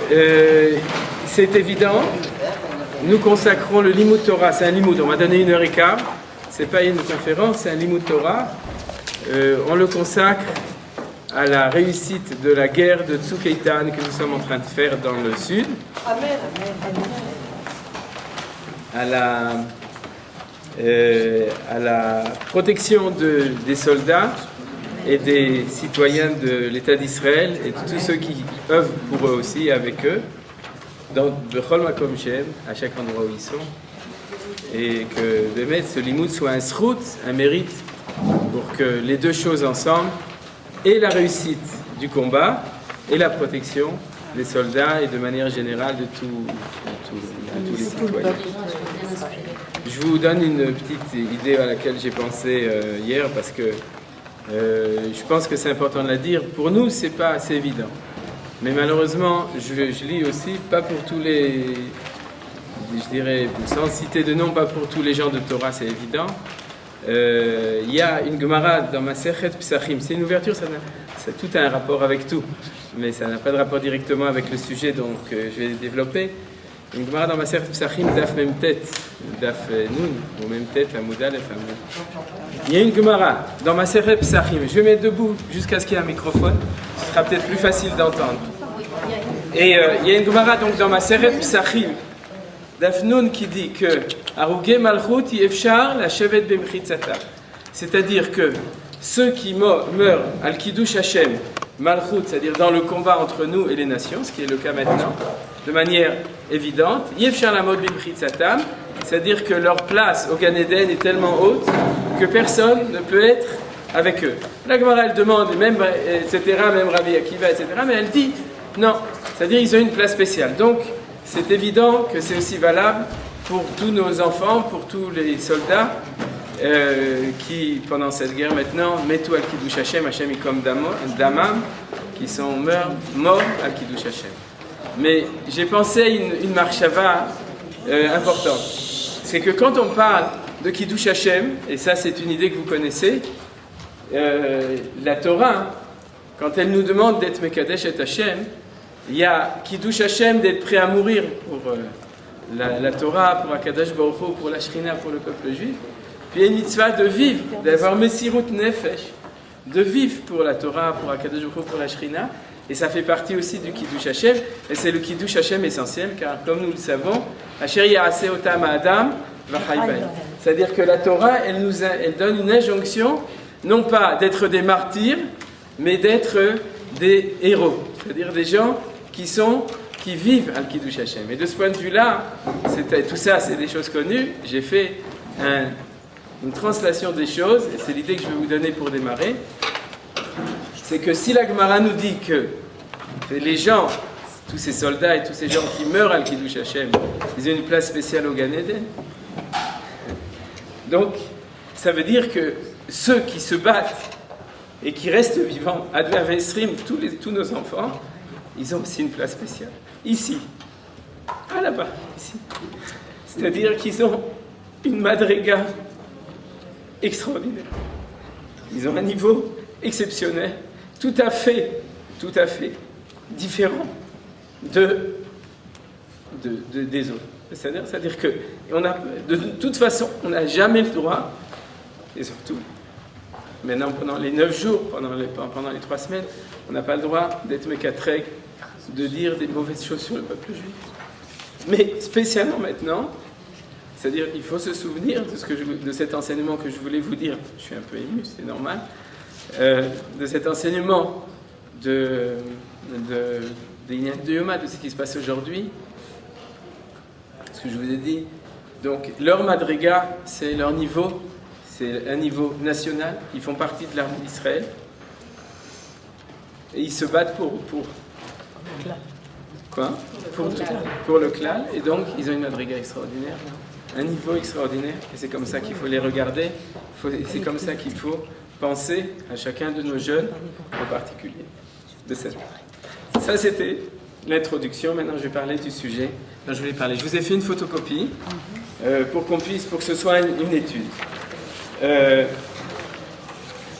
C'est évident, nous consacrons le Limud Torah, c'est un Limud, on m'a donné 1h15, c'est pas une conférence, c'est un Limud Torah. On le consacre à la réussite de la guerre de Tzuk Eitan que nous sommes en train de faire dans le sud. À la protection des soldats et des citoyens de l'État d'Israël et de tous ceux qui œuvrent pour eux aussi, avec eux, dans Bechol Makom Shem, à chaque endroit où ils sont, et que de mettre ce limoud soit un srout, un mérite, pour que les deux choses ensemble, et la réussite du combat, et la protection des soldats, et de manière générale de tous les citoyens. Je vous donne une petite idée à laquelle j'ai pensé hier, parce que je pense que c'est important de la dire. Pour nous, c'est pas assez évident. Mais malheureusement, je lis aussi, pas pour tous les... Je dirais, sans citer de nom, pas pour tous les gens de Torah, c'est évident. Il y a une Gemara dans Masechet Psachim. C'est une ouverture, ça tout a un rapport avec tout. Mais ça n'a pas de rapport directement avec le sujet, donc je vais développer. Une Gemara dans Masechet Psachim, Daf Mem Tet, Daf Nun, ou Mem Tet, Amoudal et Famou. Il y a une Gemara dans Masechet Psachim. Je vais mettre debout jusqu'à ce qu'il y ait un microphone. Ce sera peut-être plus facile d'entendre. Et il y a une Gemara donc dans Masechet Psachim, Daf Nun, qui dit que Arugé Malchut Yefshar la Shevet Bemchitzata. C'est-à-dire que ceux qui meurent al Kiddush Hashem, Malchut, c'est-à-dire dans le combat entre nous et les nations, ce qui est le cas maintenant, de manière évidente, Yefshar la Mod Bemchitzatam, c'est-à-dire que leur place au Gan Eden est tellement haute que personne ne peut être avec eux. La Gemara, elle demande, même, etc., même Rabbi Akiva, etc., mais elle dit, non, c'est-à-dire ils ont une place spéciale. Donc, c'est évident que c'est aussi valable pour tous nos enfants, pour tous les soldats qui, pendant cette guerre maintenant, mettent al Kiddush Hashem, Hashem Ikom Damam, qui sont morts al Kiddush Hashem. Mais j'ai pensé une marchava importante. C'est que quand on parle de Kiddush Hashem, et ça c'est une idée que vous connaissez, la Torah, quand elle nous demande d'être Mekadesh et Hashem, il y a Kiddush Hashem, d'être prêt à mourir pour la Torah, pour Akadosh Baruch Hu, pour la Shrina, pour le peuple juif. Puis il y a une mitzvah de vivre, d'avoir Mesirut Nefesh, de vivre pour la Torah, pour Akadosh Baruch Hu, pour la Shrina. Et ça fait partie aussi du Kiddush Hashem. Et c'est le Kiddush Hashem essentiel, car comme nous le savons, Asher Ya'aseh Otam Adam V'chai B'hem. C'est-à-dire que la Torah, elle donne une injonction, non pas d'être des martyrs, mais d'être des héros. C'est-à-dire des gens qui vivent al Kiddush Hashem. Et de ce point de vue-là, tout ça, c'est des choses connues. J'ai fait une translation des choses, et c'est l'idée que je vais vous donner pour démarrer. C'est que si la Gemara nous dit que les gens, tous ces soldats et tous ces gens qui meurent al Kiddush Hashem, ils ont une place spéciale au Gan Eden. Donc, ça veut dire que ceux qui se battent et qui restent vivants, Adler Vesrim, tous nos enfants, ils ont aussi une place spéciale. Ici. Pas là-bas, ici. C'est-à-dire qu'ils ont une madriga extraordinaire. Ils ont un niveau exceptionnel, tout à fait différent des autres. C'est-à-dire que de toute façon, on n'a jamais le droit, et surtout, maintenant pendant les 9 jours, pendant les 3 semaines, on n'a pas le droit d'être mécatreg, de dire des mauvaises choses sur le peuple juif. Mais spécialement maintenant, c'est-à-dire qu'il faut se souvenir de cet enseignement que je voulais vous dire. Je suis un peu ému, c'est normal. De cet enseignement de Yoma, de ce qui se passe aujourd'hui. Ce que je vous ai dit. Donc, leur madriga, c'est leur niveau. C'est un niveau national. Ils font partie de l'armée d'Israël. Et ils se battent pour quoi ? Pour le klal. Et donc, ils ont une madriga extraordinaire. Un niveau extraordinaire. Et c'est comme ça qu'il faut les regarder. C'est comme ça qu'il faut penser à chacun de nos jeunes, en particulier. Ça, c'était l'introduction. Maintenant, je vais parler du sujet dont je voulais parler. Je vous ai fait une photocopie pour que ce soit une étude.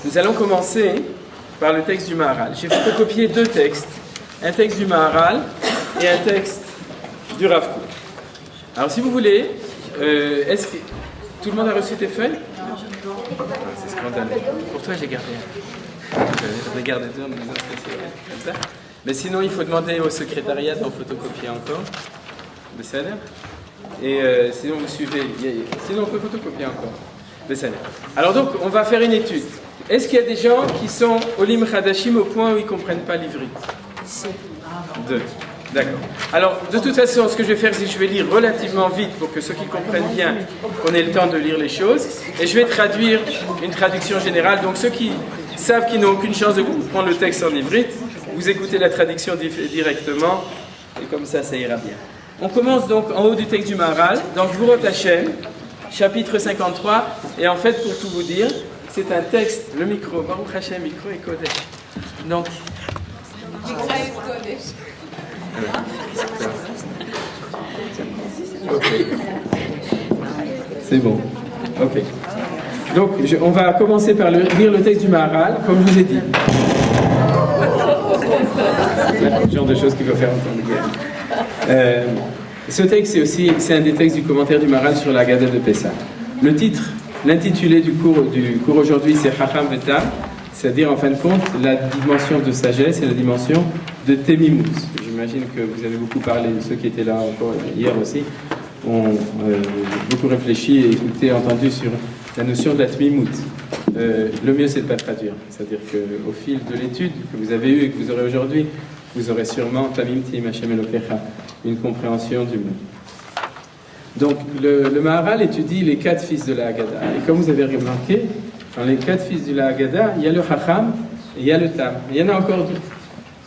Nous allons commencer par le texte du Maharal. J'ai photocopié 2 textes. Un texte du Maharal et un texte du Rav Kook. Alors si vous voulez, est-ce que tout le monde a reçu tes feuilles? C'est scandaleux. Pour toi, j'ai gardé un. J'avais gardé deux, comme ça. Mais sinon, il faut demander au secrétariat d'en photocopier encore. Le salaire. Et sinon, vous suivez. Sinon, on peut photocopier encore. Le salaire. Alors donc, on va faire une étude. Est-ce qu'il y a des gens qui sont Olim Hadashim au point où ils ne comprennent pas l'ivrit? Deux. D'accord. Alors, de toute façon, ce que je vais faire, c'est que je vais lire relativement vite pour que ceux qui comprennent bien, qu'on ait le temps de lire les choses. Et je vais traduire une traduction générale. Donc, ceux qui savent qu'ils n'ont aucune chance de comprendre le texte en ivrite, vous écoutez la traduction directement. Et comme ça, ça ira bien. On commence donc en haut du texte du Maharal, dans Gvurot Hashem, chapitre 53. Et en fait, pour tout vous dire, c'est un texte, le micro, Baruch Hashem, micro et Kodesh. Donc, okay. C'est bon. Ok. Donc, on va commencer par lire le texte du Maharal, comme je vous ai dit. Le genre de choses qu'il faut faire entendre hier. Ce texte, c'est un des textes du commentaire du Maharal sur la Haggadah de Pessah. Le titre, l'intitulé du cours aujourd'hui, c'est Chacham Vetam, c'est-à-dire en fin de compte la dimension de sagesse et la dimension de Temimut. J'imagine que vous avez beaucoup parlé, ceux qui étaient là encore hier aussi, ont beaucoup réfléchi et écouté, entendu sur la notion de la Temimut. Le mieux, c'est de ne pas traduire. C'est-à-dire qu'au fil de l'étude que vous avez eue et que vous aurez aujourd'hui, vous aurez sûrement Tamim Tim Hashem Elokecha, une compréhension du mot. Donc, le Maharal étudie les 4 fils de la Haggadah. Et comme vous avez remarqué, dans les 4 fils de la Haggadah, il y a le Chacham et il y a le Tam. Il y en a encore 2.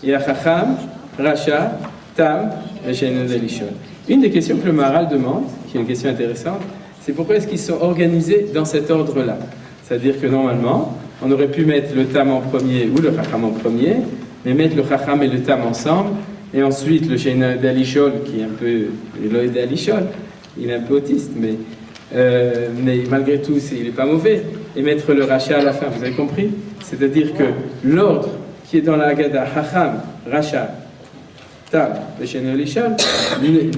Il y a Chacham, Rasha, Tam et She'eino Elishon. Une des questions que le Maharal demande, qui est une question intéressante, c'est pourquoi est-ce qu'ils sont organisés dans cet ordre-là? C'est-à-dire que normalement, on aurait pu mettre le Tam en premier ou le Chacham en premier, mais mettre le Chacham et le Tam ensemble, et ensuite le She'eino Elishon, qui est un peu l'Oïd Elishon, il est un peu autiste, mais malgré tout, il n'est pas mauvais. Et mettre le Rasha à la fin, vous avez compris? C'est-à-dire que l'ordre qui est dans la Haggadah, Chacham, Rasha, Tam, le She'eino Elishon,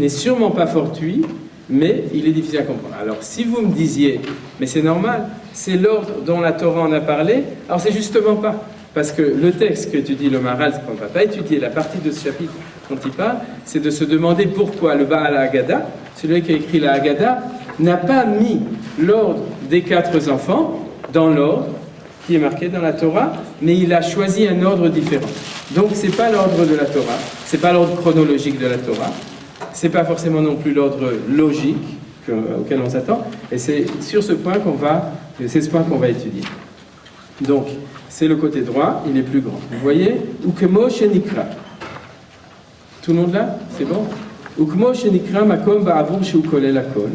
n'est sûrement pas fortuit, mais il est difficile à comprendre. Alors, si vous me disiez, mais c'est normal, c'est l'ordre dont la Torah en a parlé, alors c'est justement pas. Parce que le texte qu'étudie le Maharal, qu'on ne va pas étudier, la partie de ce chapitre dont il parle, c'est de se demander pourquoi le Baal Haggadah, celui qui a écrit la Haggadah, n'a pas mis l'ordre des 4 enfants dans l'ordre qui est marqué dans la Torah, mais il a choisi un ordre différent. Donc c'est pas l'ordre de la Torah, c'est pas l'ordre chronologique de la Torah, c'est pas forcément non plus l'ordre logique auquel on s'attend, et c'est sur ce point c'est ce point qu'on va étudier. Donc, c'est le côté droit, il est plus grand. Vous voyez, Ukemo shenikra. Tout le monde là? C'est bon? Ukemo shenikra makom ba'avur sheu kolel hakol.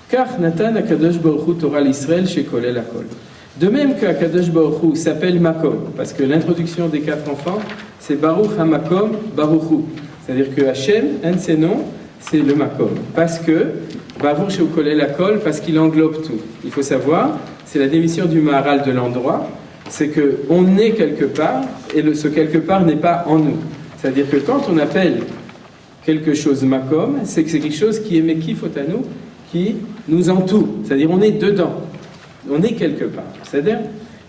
Kach natan HaKadosh Baruch Hu Torah l'Israël sheu kolel hakol. De même qu'HaKadosh Baruch Hu s'appelle Makom, parce que l'introduction des 4 enfants, c'est Baruch HaMakom Baruch Hu. C'est-à-dire que Hachem, un de ses noms, c'est le Makom. Parce que, Ba'avur sheu kolel hakol, parce qu'il englobe tout. Il faut savoir, c'est la définition du Maharal de l'endroit, c'est qu'on est quelque part, et ce quelque part n'est pas en nous. C'est-à-dire que quand on appelle quelque chose Makom, c'est que c'est quelque chose qui est Mekif Otanu, qui nous entoure. C'est-à-dire on est dedans. On est quelque part. C'est-à-dire,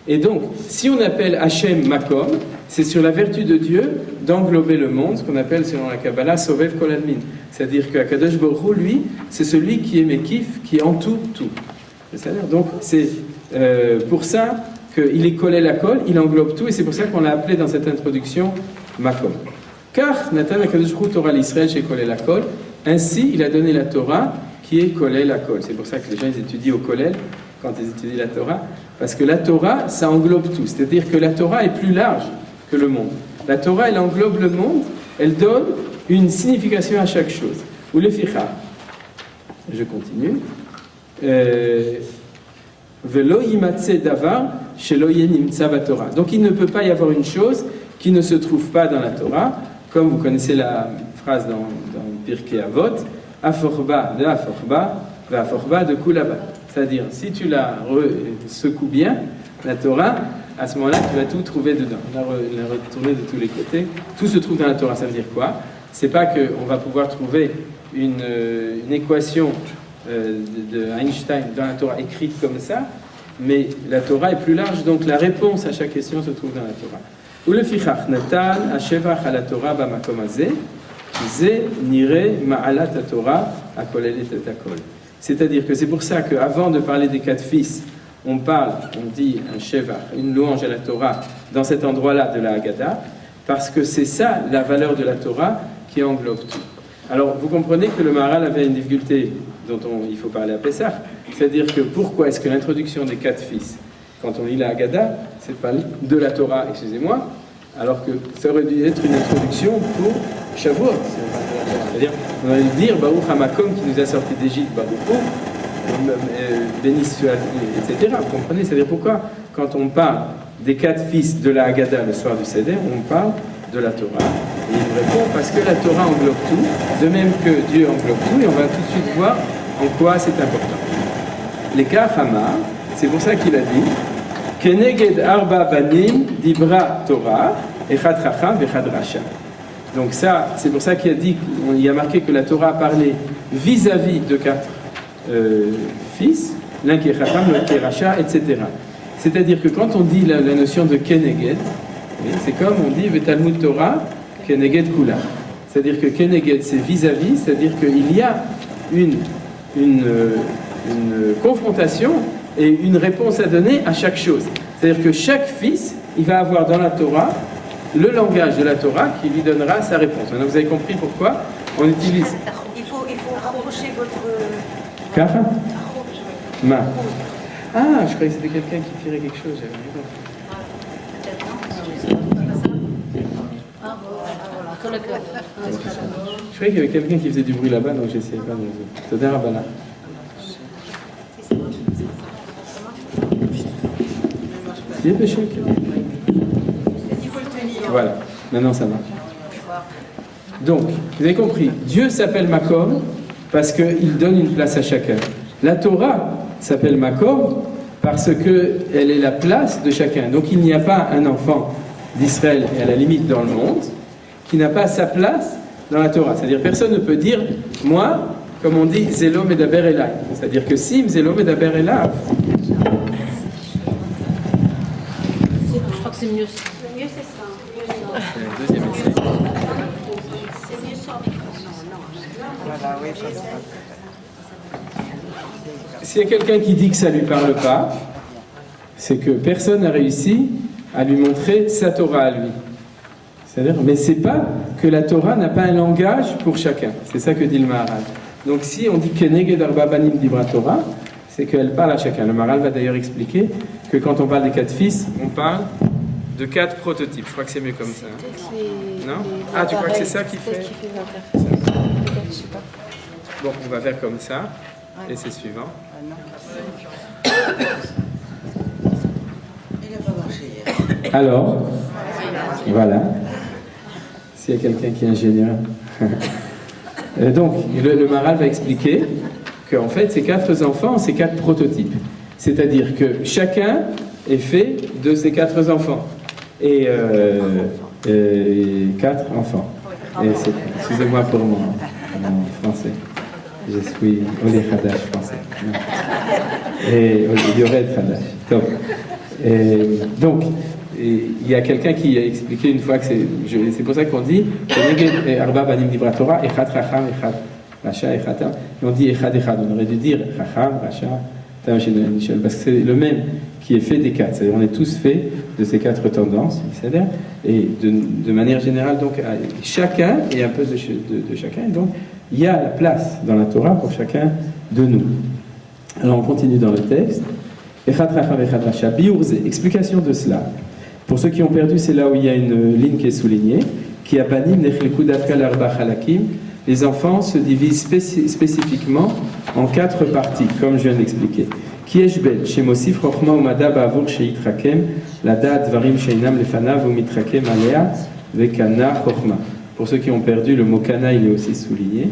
et donc, si on appelle Hachem Makom, c'est sur la vertu de Dieu d'englober le monde, ce qu'on appelle selon la Kabbalah Sovev Kol Almin. C'est-à-dire qu'Akadosh Baruch Hu, lui, c'est celui qui est Mekif, qui entoure tout. C'est-à-dire, donc, c'est pour ça qu'il est collé la colle, il englobe tout, et c'est pour ça qu'on l'a appelé dans cette introduction Makom. Car Natan HaKadosh Baruch Hu Torah l'Israël chez collé la colle, ainsi il a donné la Torah qui est collé la colle. C'est pour ça que les gens ils étudient au collège quand ils étudient la Torah, parce que la Torah ça englobe tout, c'est-à-dire que la Torah est plus large que le monde. La Torah elle englobe le monde, elle donne une signification à chaque chose. Ou le ficha. Je continue. Velo yimatse davar shelo yenimtsa baTorah. Donc il ne peut pas y avoir une chose qui ne se trouve pas dans la Torah, comme vous connaissez la phrase dans Pirkei Avot, aforba de aforba, aforba de kulaba. C'est-à-dire, si tu la secoues bien, la Torah, à ce moment-là, tu vas tout trouver dedans. La retourner de tous les côtés. Tout se trouve dans la Torah. Ça veut dire quoi? c'est pas qu'on va pouvoir trouver une équation de Einstein dans la Torah écrite comme ça, mais la Torah est plus large, donc la réponse à chaque question se trouve dans la Torah. Ulefichach natan hashevach ala Torah bamakom hazeh, ze nire ma'alat haTorah hakolelet et hakol. C'est-à-dire que c'est pour ça qu'avant de parler des 4 fils, on dit un shevach, une louange à la Torah dans cet endroit-là de la Haggadah, parce que c'est ça la valeur de la Torah qui englobe tout. Alors vous comprenez que le Maharal avait une difficulté dont il faut parler à Pessah, c'est-à-dire que pourquoi est-ce que l'introduction des 4 fils, quand on lit la Haggadah, c'est pas de la Torah, excusez-moi, alors que ça aurait dû être une introduction pour Shavuot. C'est-à-dire, on aurait dû dire Baruch HaMakom qui nous a sortis d'Égypte, Baruch béni soit, etc. Vous comprenez? C'est-à-dire pourquoi, quand on parle des 4 fils de la Haggadah le soir du Seder, on parle de la Torah. Et il nous répond parce que la Torah englobe tout, de même que Dieu englobe tout, et on va tout de suite voir en quoi c'est important. Les Kachama, c'est pour ça qu'il a dit Keneged arba banim dibra Torah, echad chacham vechad rasha. Donc ça, c'est pour ça qu'il a dit, il a marqué que la Torah a parlé vis-à-vis de 4 fils, l'un qui est chacham, l'autre qui est rasha, etc. C'est-à-dire que quand on dit la notion de Keneged, c'est comme on dit Vetalmud Torah Keneged Kula. C'est-à-dire que Keneged c'est vis-à-vis, c'est-à-dire qu'il y a une confrontation et une réponse à donner à chaque chose. C'est-à-dire que chaque fils, il va avoir dans la Torah le langage de la Torah qui lui donnera sa réponse. Maintenant vous avez compris pourquoi on utilise. Il faut rapprocher votre. Kacha? Ma. Ah, je croyais que c'était quelqu'un qui tirait quelque chose. J'avais rien compris. Je croyais qu'il y avait quelqu'un qui faisait du bruit là-bas, donc j'essayais pas de... Toda Rabbana. Il y a péché. Voilà, maintenant ça marche. Donc, vous avez compris, Dieu s'appelle Makom parce qu'il donne une place à chacun. La Torah s'appelle Makom parce qu'elle est la place de chacun. Donc il n'y a pas un enfant d'Israël, et à la limite dans le monde, qui n'a pas sa place dans la Torah. C'est-à-dire personne ne peut dire, moi, comme on dit, Zelo Medaber Elai. C'est-à-dire que Sim Zelo Medaber Elav. Je crois que c'est mieux. Le mieux c'est ça. C'est un deuxième essai. C'est mieux sans micro. Voilà, oui, ça se passe. S'il y a quelqu'un qui dit que ça ne lui parle pas, c'est que personne n'a réussi à lui montrer sa Torah à lui. C'est-à-dire, mais c'est pas que la Torah n'a pas un langage pour chacun. C'est ça que dit le Maharal. Donc si on dit Keneged arba banim dibra Torah, c'est qu'elle parle à chacun. Le Maharal va d'ailleurs expliquer que quand on parle des 4 fils, on parle de 4 prototypes. Je crois que c'est mieux comme ça. Non? Ah, tu crois que c'est ça qui fait Je sais pas. Bon, on va faire comme ça. Et c'est suivant. Il n'a pas marché hier. Alors, voilà. S'il y a quelqu'un qui est ingénieur. Donc, le Maharal va expliquer qu'en fait, ces 4 enfants, c'est 4 prototypes. C'est-à-dire que chacun est fait de ces 4 enfants. Et 4 enfants. Et excusez-moi pour mon français. Je suis Olé Khadash français. Et Yored Khadash. Donc, il y a quelqu'un qui a expliqué une fois que c'est pour ça qu'on dit Arba Banim Dibra Torah, Echad Chacham, Echad Rasha, Echad Tam. Et on dit Echad Echad. On aurait dû dire Chacham, Rasha, Tam, Michel, parce que c'est le même qui est fait des 4. C'est-à-dire on est tous faits de ces 4 tendances, c'est-à-dire, et de manière générale, donc, chacun, et un peu de chacun, donc, il y a la place dans la Torah pour chacun de nous. Alors on continue dans le texte. Explication de cela. Pour ceux qui ont perdu, c'est là où il y a une ligne qui est soulignée. Qui a banim nechilku dafkal arba halakim. Les enfants se divisent spécifiquement en 4 parties, comme je viens d'expliquer. Qui eshbel shemosif rochma umada ba'avur sheitrakem lada dvarim sheinam lefanav umitrakem alea vekana rochma. Pour ceux qui ont perdu, le mot kana, il est aussi souligné,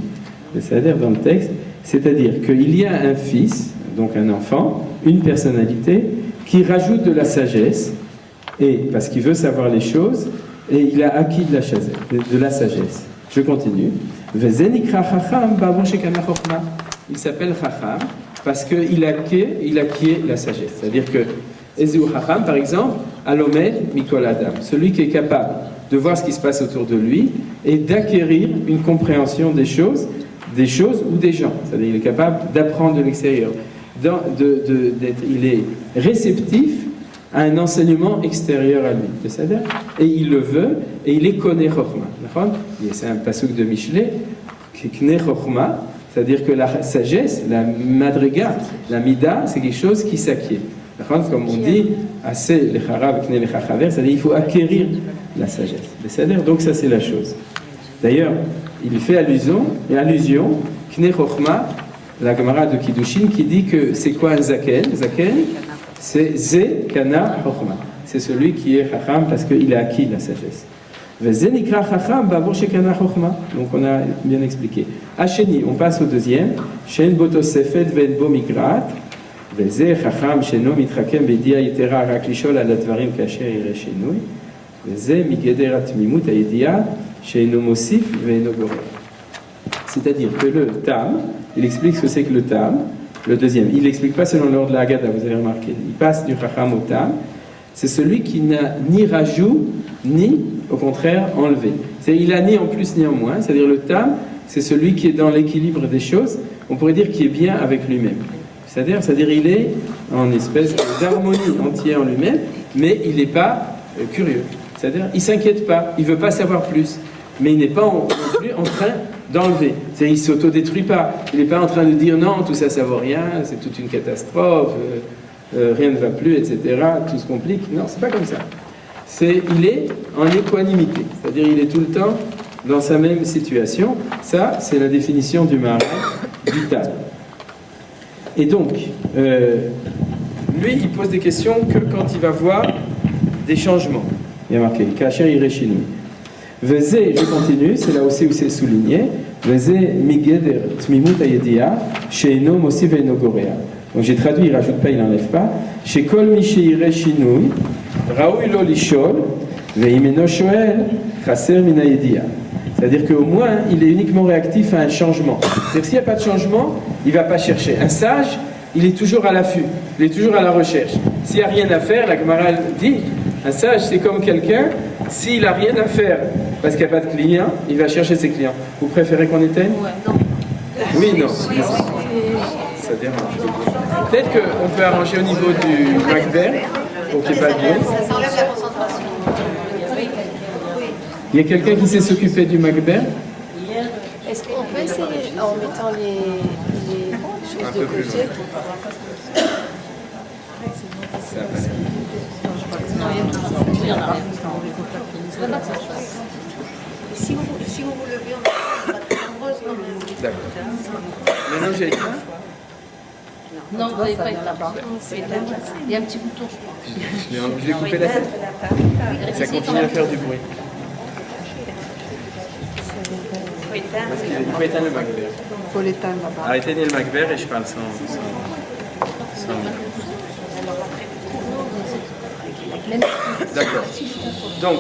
c'est-à-dire dans le texte, c'est-à-dire qu'il y a un fils, donc un enfant, une personnalité, qui rajoute de la sagesse, et parce qu'il veut savoir les choses, et il a acquis de la sagesse. Je continue. Vezenikra chacham ba'avor shekana chokhma. Il s'appelle chacham parce qu'il acquiert la sagesse. C'est-à-dire que Ezeu chacham, par exemple, alomed mikol adam, celui qui est capable de voir ce qui se passe autour de lui et d'acquérir une compréhension des choses ou des gens. C'est-à-dire qu'il est capable d'apprendre de l'extérieur. Il est réceptif à un enseignement extérieur à lui. C'est-à-dire, et il le veut, et il est connaît chokhma. C'est un pasuk de Michelet, kne chokhma, c'est-à-dire que la sagesse, la madriga, la mida, c'est quelque chose qui s'acquiert. Comme on dit, assez le charav, kne le chachaver, c'est-à-dire qu'il faut acquérir la sagesse. C'est-à-dire, donc ça c'est la chose. D'ailleurs, il fait allusion, kne chokhma, la Gemara de Kiddushin, qui dit que c'est quoi un zaken? Zaken, c'est ze kana chokhma. C'est celui qui est chacham parce qu'il a acquis la sagesse. Vezenikra chacham ba'avor shekana chokhma. Donc on a bien expliqué. Hacheni, on passe au deuxième. Shen botosefet ve'en bo migrat. Veze chacham sheno mitrakem bedia yitera rak lishol al advarim kasher yire shenui. Veze migeder atmimut hayedia sheino mosif ve'eno goreh. C'est-à-dire que le tam, il explique ce que c'est que le tam. Le deuxième, il n'explique pas selon l'ordre de la Haggadah, vous avez remarqué. Il passe du chacham au tam. C'est celui qui n'a ni rajout, ni, au contraire, enlevé. Il a ni en plus ni en moins. C'est-à-dire le tam, c'est celui qui est dans l'équilibre des choses. On pourrait dire qu'il est bien avec lui-même. C'est-à-dire il est en espèce d'harmonie entière en lui-même, mais il n'est pas curieux. C'est-à-dire il ne s'inquiète pas, il ne veut pas savoir plus. Mais il n'est pas non plus en train d'enlever. C'est-à-dire, il ne s'autodétruit pas. Il n'est pas en train de dire non, tout ça ne vaut rien, c'est toute une catastrophe, rien ne va plus, etc. Tout se complique. Non, c'est pas comme ça. Il est en équanimité. C'est-à-dire, il est tout le temps dans sa même situation. Ça, c'est la définition du Maharal vital. Et donc, lui, il pose des questions que quand il va voir des changements. Il y a marqué Kacher Ireshinu. Vezé, je continue, c'est là aussi où c'est souligné. Vezé migeder tmimut hayedia sheino mosif ve'eno gorea. Donc j'ai traduit, il rajoute pas, il n'enlève pas. Chez kol mi sheire shinui raoui lo lishol ve'imeno shoel chaser min hayedia. C'est-à-dire qu'au moins, il est uniquement réactif à un changement. C'est-à-dire s'il n'y a pas de changement, il ne va pas chercher. Un sage, il est toujours à l'affût, il est toujours à la recherche. S'il n'y a rien à faire, la Gemara dit, un sage, c'est comme quelqu'un, s'il n'a rien à faire, parce qu'il n'y a pas de clients, il va chercher ses clients. Vous préférez qu'on éteigne? Ouais, non. Oui, non. Ça dérange. Peut-être qu'on peut arranger au niveau du Macbeth, pour qu'il n'y ait pas de bruit. Ça enlève la concentration. Il y a quelqu'un qui sait s'occuper du Macbeth? Est-ce qu'on peut essayer en mettant les choses de côté? Ça va. Non, il y en a rien. Si vous vous levez, on va être nombreuses quand même. D'accord. Maintenant, j'ai éteint. Non, vous n'avez pas été là-bas. Il y a un petit bouton, je crois. Je vais couper la tête. Ça continue à faire du bruit. Il faut éteindre le Macbeth. Il faut l'éteindre là-bas. Alors, éteignez le Macbeth et je parle sans... D'accord. Donc...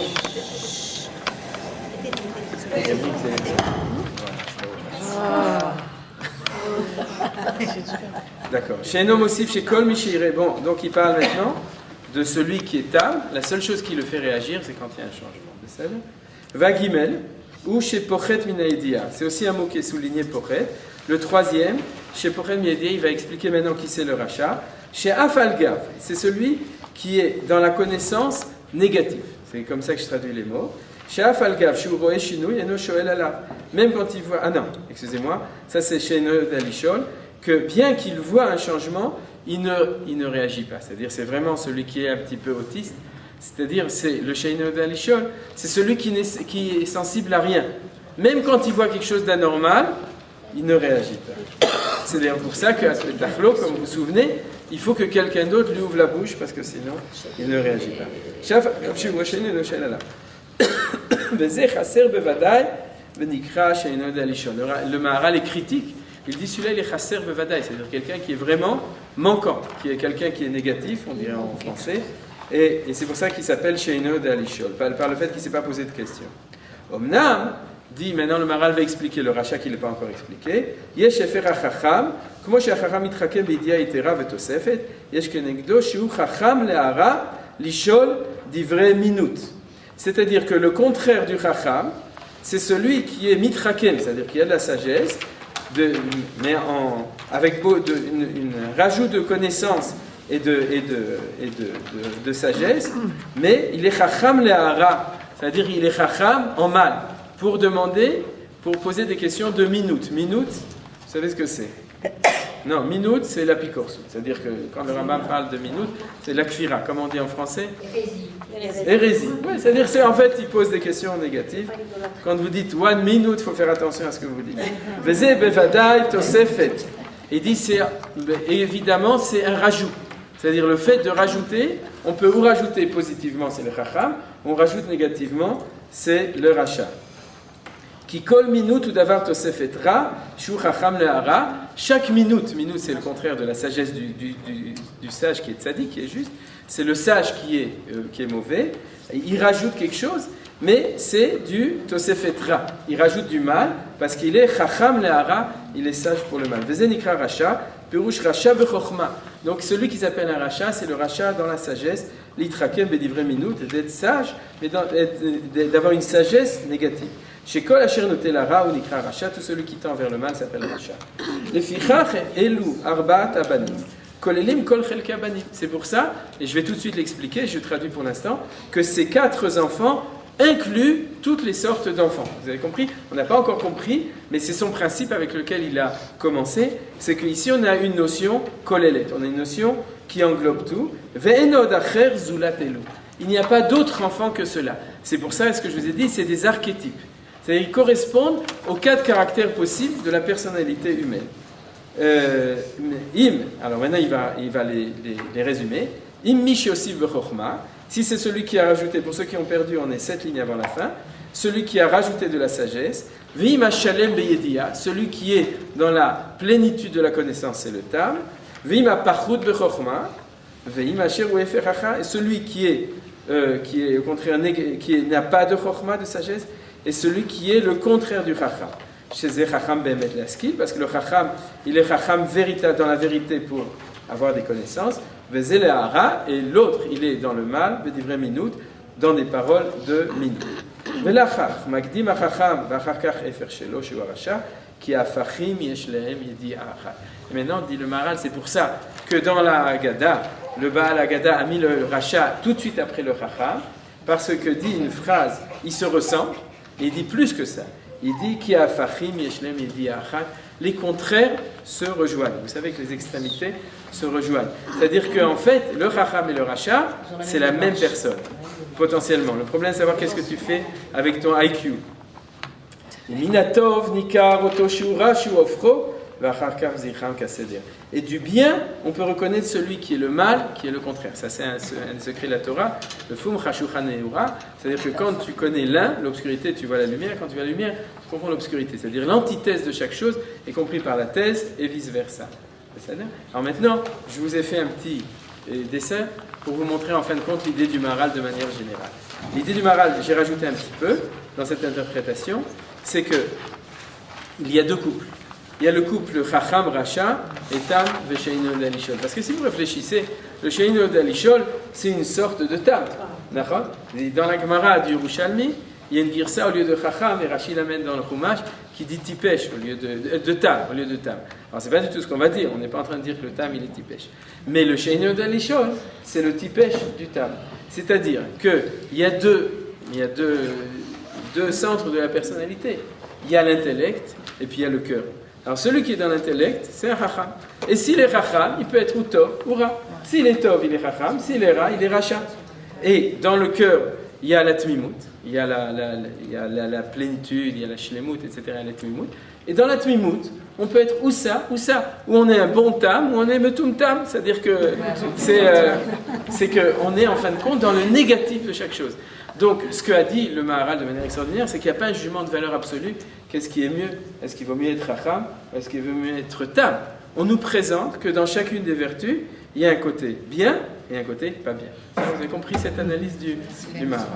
D'accord. Chez un homme aussi, chez Kol Mishiré. Bon, donc il parle maintenant de celui qui est Tam. La seule chose qui le fait réagir, c'est quand il y a un changement de celle. Vagimel, ou chez Pochet Minaïdia. C'est aussi un mot qui est souligné Pochet. Le troisième, chez Pochet Minaïdia, il va expliquer maintenant qui c'est le rachat. Chez Afalgav, c'est celui qui est dans la connaissance négative. C'est comme ça que je traduis les mots. Chez Afalgav, chez Uroe Shinou, Yeno Shoel Allah. Même quand il voit. Ah non, excusez-moi, ça c'est chez Noël Alishol, que bien qu'il voit un changement, il ne réagit pas. C'est-à-dire, c'est vraiment celui qui est un petit peu autiste. C'est-à-dire, c'est le Sheino d'Alishol, c'est celui qui est sensible à rien. Même quand il voit quelque chose d'anormal, il ne réagit pas. C'est d'ailleurs pour ça qu'à le Tachlo, comme vous vous souvenez, il faut que quelqu'un d'autre lui ouvre la bouche, parce que sinon, il ne réagit pas. Le Maharal est critique. Il dit celui-là, il est chasser bevadaï, c'est-à-dire quelqu'un qui est vraiment manquant, qui est quelqu'un qui est négatif, on dirait en français. Et c'est pour ça qu'il s'appelle Sheino de Alishol, par le fait qu'il ne s'est pas posé de questions. Omnam, dit, maintenant le Maharal va expliquer le rachat qui n'est pas encore expliqué. Yesh efer hachacham, כמו שהחכם מתחכם בידיעה יתרה ותוספת, יש כנגדו שהוא חכם להרע לשאול דברי מינות. C'est-à-dire que le contraire du chacham, c'est celui qui est mitchakem, c'est-à-dire qui a de la sagesse, mais avec un rajout de connaissances et de sagesse, mais il est chacham le'ara, c'est-à-dire il est chacham en mal, pour poser des questions de minutes. Minutes, vous savez ce que c'est? Non, minute, c'est la picorce. C'est-à-dire que quand le Rambam parle de minute, c'est la kfira, comme on dit en français. Hérésie. Ouais, c'est-à-dire en fait, il pose des questions négatives. Quand vous dites one minute, il faut faire attention à ce que vous dites. Vezeh bevadai tosefet. Il dit, évidemment, c'est un rajout. C'est-à-dire le fait de rajouter, on peut ou rajouter positivement, c'est le chacham, on rajoute négativement, c'est le rachat. Qui kol minute ou d'avar tosefet ra, shu chacham lehara. Chaque minute c'est le contraire de la sagesse du sage qui est tzaddik, qui est juste. C'est le sage qui est mauvais. Il rajoute quelque chose, mais c'est du tosefet ra. Il rajoute du mal parce qu'il est chacham lehara, il est sage pour le mal. Veze nikra racha, perush racha bechokhma. Donc celui qui s'appelle un rachat, c'est le rachat dans la sagesse, l'itrakem bedivre minute, d'être sage, mais d'avoir une sagesse négative. Chez Kol Asher Noté Lara ou Nikra Racha, tout celui qui tend vers le mal s'appelle Racha. Les Fichach Elu Arbaat Abanim. Kolelim Kol Chelke Abanim. C'est pour ça, et je vais tout de suite l'expliquer, je traduis pour l'instant, que ces 4 enfants incluent toutes les sortes d'enfants. Vous avez compris? On n'a pas encore compris, mais c'est son principe avec lequel il a commencé. C'est qu'ici on a une notion Kolelet, on a une notion qui englobe tout. Ve'enod Acher Zulat Elu. Il n'y a pas d'autres enfants que cela. C'est pour ça, ce que je vous ai dit, c'est des archétypes. C'est-à-dire qu'ils correspondent aux 4 caractères possibles de la personnalité humaine. Alors maintenant il va les résumer. Im mish yosif bechokma, si c'est celui qui a rajouté, pour ceux qui ont perdu, on est 7 lignes avant la fin, celui qui a rajouté de la sagesse. V'im hashalem beyedia, celui qui est dans la plénitude de la connaissance, c'est le tam. V'im apachut bechokma, v'im asher uefer hacha, et celui qui est au contraire qui n'a pas de chokma, de sagesse. Et celui qui est le contraire du chacham. Chez chacham be'emet laskil, parce que le chacham, il est chacham véritable dans la vérité pour avoir des connaissances. Vezeh le'ara, et l'autre, il est dans le mal, bedivre minut, dans des paroles de minut. Velachach, magdim hachacham, v'achakach efer shelo, shu harasha, ki afachim yesh lehem yedi achad. Et maintenant, dit le Maharal, c'est pour ça que dans la Haggadah, le Baal Haggadah a mis le rachat tout de suite après le chacham, parce que dit une phrase, il se ressemble. Il dit plus que ça. Il dit qu'il y a Fachim, Yeshlem, il dit Achad. Les contraires se rejoignent. Vous savez que les extrémités se rejoignent. C'est-à-dire qu'en fait, le Chacham et le Racha, c'est la même personne, potentiellement. Le problème, c'est de savoir qu'est-ce que tu fais avec ton IQ. Minatov, Nikar, Otoshura, Shuofro, Vacharkar, Zicham, Kaseder. Et du bien, on peut reconnaître celui qui est le mal, qui est le contraire. Ça, c'est un secret de la Torah, le Fum Chashuchan Eura. C'est-à-dire que quand tu connais l'un, l'obscurité, tu vois la lumière. Quand tu vois la lumière, tu comprends l'obscurité. C'est-à-dire l'antithèse de chaque chose est compris par la thèse et vice-versa. Alors maintenant, je vous ai fait un petit dessin pour vous montrer en fin de compte l'idée du Maharal de manière générale. L'idée du Maharal, j'ai rajouté un petit peu dans cette interprétation, c'est que il y a 2 couples. Il y a le couple Chacham Racha et Tam Vesheino Dalishol. Parce que si vous réfléchissez, le Sheino Dalishol, c'est une sorte de Tam. D'accord? Dans la Gemara du Yerushalmi, il y a une girsa au lieu de Chacham, et Rashi l'amène dans le Chumash, qui dit Tipesh au lieu de Tam. Au lieu de Tam. Alors c'est pas du tout ce qu'on va dire, on n'est pas en train de dire que le Tam il est Tipesh. Mais le Sheino Dalishol, c'est le Tipesh du Tam. C'est-à-dire qu'il y a deux centres de la personnalité. Il y a l'intellect et puis il y a le cœur. Alors celui qui est dans l'intellect, c'est un chacham. Et s'il est chacham, il peut être ou tov ou ra. S'il est tov, il est chacham. S'il est ra, il est racha. Et dans le cœur, il y a la tmimut, il y a la plénitude, il y a la shlemut, etc. La tmimut. Et dans la tmimut, on peut être ou ça, ou on est un bon tam, ou on est metum tam. C'est-à-dire que c'est qu'on est en fin de compte dans le négatif de chaque chose. Donc, ce qu'a dit le Maharal de manière extraordinaire, c'est qu'il n'y a pas un jugement de valeur absolue. Qu'est-ce qui est mieux? Est-ce qu'il vaut mieux être Racham? Est-ce qu'il vaut mieux être Tam? On nous présente que dans chacune des vertus, il y a un côté bien et un côté pas bien. Vous avez compris cette analyse du Maharal.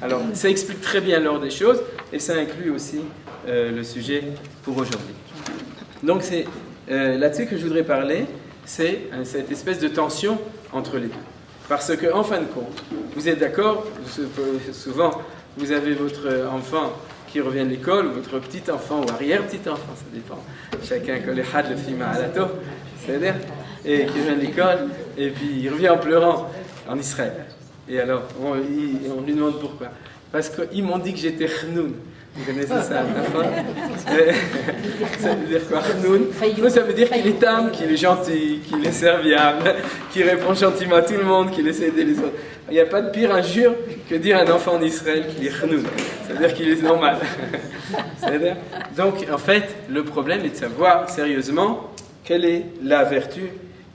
Alors, ça explique très bien l'ordre des choses et ça inclut aussi le sujet pour aujourd'hui. Donc, c'est là-dessus que je voudrais parler, c'est cette espèce de tension entre les deux. Parce qu'en fin de compte, vous êtes d'accord, souvent, vous avez votre enfant qui revient de l'école, ou votre petit enfant, ou arrière-petit enfant, ça dépend. Chacun que les had le film à alato, c'est-à-dire, et qui vient de l'école, et puis il revient en pleurant en Israël. Et alors, on lui demande pourquoi. Parce qu'ils m'ont dit que j'étais chnoun. Vous connaissez ça, ça veut dire quoi, chnoun? Ça veut dire qu'il est âme, qu'il est gentil, qu'il est serviable, qu'il répond gentiment à tout le monde, qu'il essaie d'aider les autres. Il n'y a pas de pire injure que dire à un enfant d'Israël qu'il est chnoun. Ça veut dire qu'il est normal. C'est-à-dire, donc, en fait, le problème est de savoir sérieusement quelle est la vertu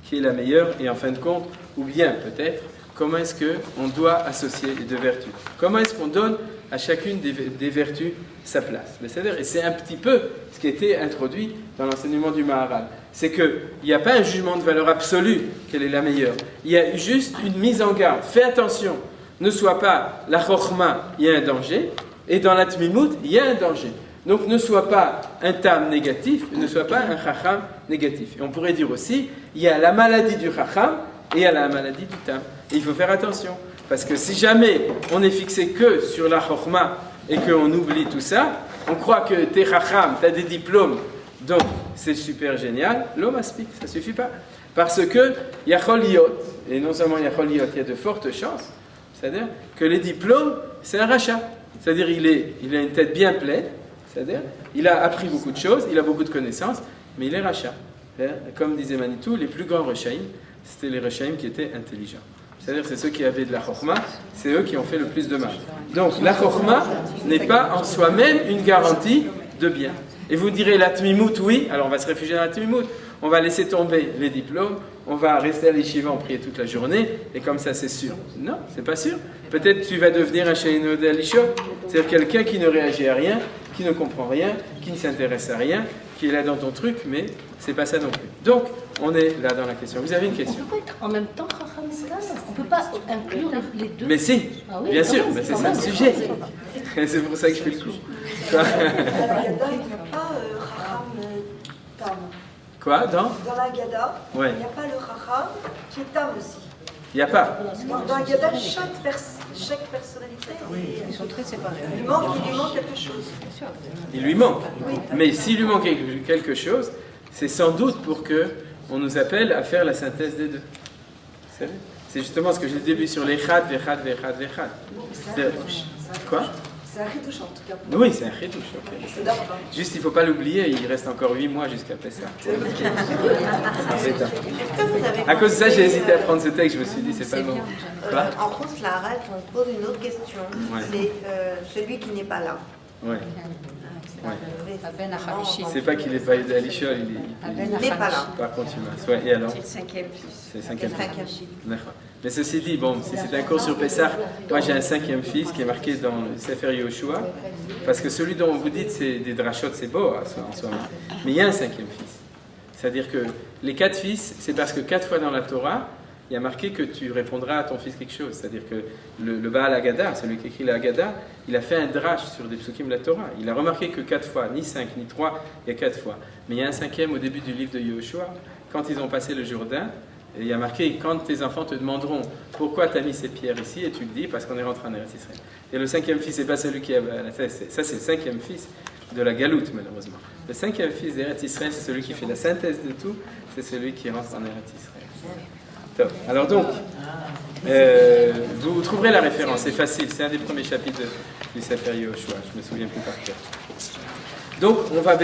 qui est la meilleure, et en fin de compte, ou bien peut-être, comment est-ce qu'on doit associer les deux vertus? Comment est-ce qu'on donne à chacune des vertus sa place? C'est-à-dire, et c'est un petit peu ce qui a été introduit dans l'enseignement du Maharal. C'est qu'il n'y a pas un jugement de valeur absolue, quelle est la meilleure. Il y a juste une mise en garde. Fais attention, ne sois pas la chokhma, il y a un danger, et dans la tmimout, il y a un danger. Donc ne sois pas un tam négatif, ne sois pas un chacham négatif. Et on pourrait dire aussi, il y a la maladie du chacham, et il y a la maladie du tam. Et il faut faire attention. Parce que si jamais on est fixé que sur la chokhma et qu'on oublie tout ça, on croit que t'es chacham, t'as des diplômes, donc c'est super génial, l'homme aspique, ça suffit pas. Parce que yachol liyot, et non seulement yachol liyot, il y a de fortes chances, c'est-à-dire que les diplômes, c'est un rachat. C'est-à-dire il a une tête bien pleine, c'est-à-dire il a appris beaucoup de choses, il a beaucoup de connaissances, mais il est rachat. Comme disait Manitou, les plus grands rechaïm, c'était les rechaïm qui étaient intelligents. C'est-à-dire c'est ceux qui avaient de la chokhma, c'est eux qui ont fait le plus de mal. Donc la chokhma n'est pas en soi-même une garantie de bien. Et vous direz la tmimout, oui, alors on va se réfugier dans la tmimout, on va laisser tomber les diplômes, on va rester à l'yeshiva, en prier toute la journée, et comme ça c'est sûr. Non, c'est pas sûr. Peut-être tu vas devenir un shaino de Alisho, c'est-à-dire quelqu'un qui ne réagit à rien, qui ne comprend rien, qui ne s'intéresse à rien, qui est là dans ton truc, mais c'est pas ça non plus. Donc, on est là dans la question. Vous avez une question? On peut pas être en même temps chacham et tam. On ne peut pas inclure les deux. Mais si, Ah oui, bien quand sûr, même, mais c'est quand ça le même. sujet. C'est pour ça que je fais le coup. Quoi, Dans la Gada, il n'y a pas Chacham Tam. Quoi dans Dans la Gada, Ouais. il n'y a pas le Chacham qui est Tam aussi. Il n'y a pas. Dans la Gada, chaque personnalité, Ils sont très séparés. il lui manque quelque chose. Il lui manque. Mais s'il lui manque quelque chose, c'est sans doute pour que on nous appelle à faire la synthèse des deux. C'est vrai. C'est justement ce que j'ai dit au début sur les chad, vechad, vechad, vechad. Quoi? C'est un ridouche en tout cas. Oui, c'est un chidouche. Ok. C'est d'abord. Juste, il ne faut pas l'oublier, il reste encore 8 mois jusqu'à Pessah. À cause de ça, j'ai hésité à prendre ce texte, je me suis dit, c'est pas le moment. Quoi? En France, la RAL, on pose une autre question. Ouais. C'est celui qui n'est pas là. Ouais. Ben Acharishi. C'est pas qu'il n'est pas aidé à l'Ichol, Il n'est pas là. par contumace. Ouais, et alors? C'est le cinquième fils. C'est le cinquième Le fils. cinquième fils. D'accord. Mais ceci dit, bon, si c'est un cours sur Pessah, moi j'ai un cinquième fils qui est marqué dans le Sefer Yoshua, parce que celui dont vous dites c'est des drachot, c'est beau en soi. Mais il y a un cinquième fils. C'est-à-dire que les 4 fils, c'est parce que 4 fois dans la Torah, il y a marqué que tu répondras à ton fils quelque chose. C'est-à-dire que le Baal Haggadah, celui qui écrit la Haggadah, il a fait un drash sur des psukim de la Torah. Il a remarqué que 4 fois, ni 5, ni 3, il y a 4 fois. Mais il y a un cinquième au début du livre de Yoshua, quand ils ont passé le Jourdain, et il y a marqué, quand tes enfants te demanderont pourquoi tu as mis ces pierres ici, et tu le dis, parce qu'on est rentré en Eretz Israël. Et le cinquième fils, c'est pas celui qui a la tête, ça c'est le cinquième fils de la galoute, malheureusement. Le cinquième fils d'Eretz Israël, c'est celui qui fait la synthèse de tout, c'est celui qui rentre en Eretz Israël. Top. Alors donc, vous trouverez la référence, c'est facile, c'est un des premiers chapitres du Sefer Yoshua, je me souviens plus par cœur. Donc, on va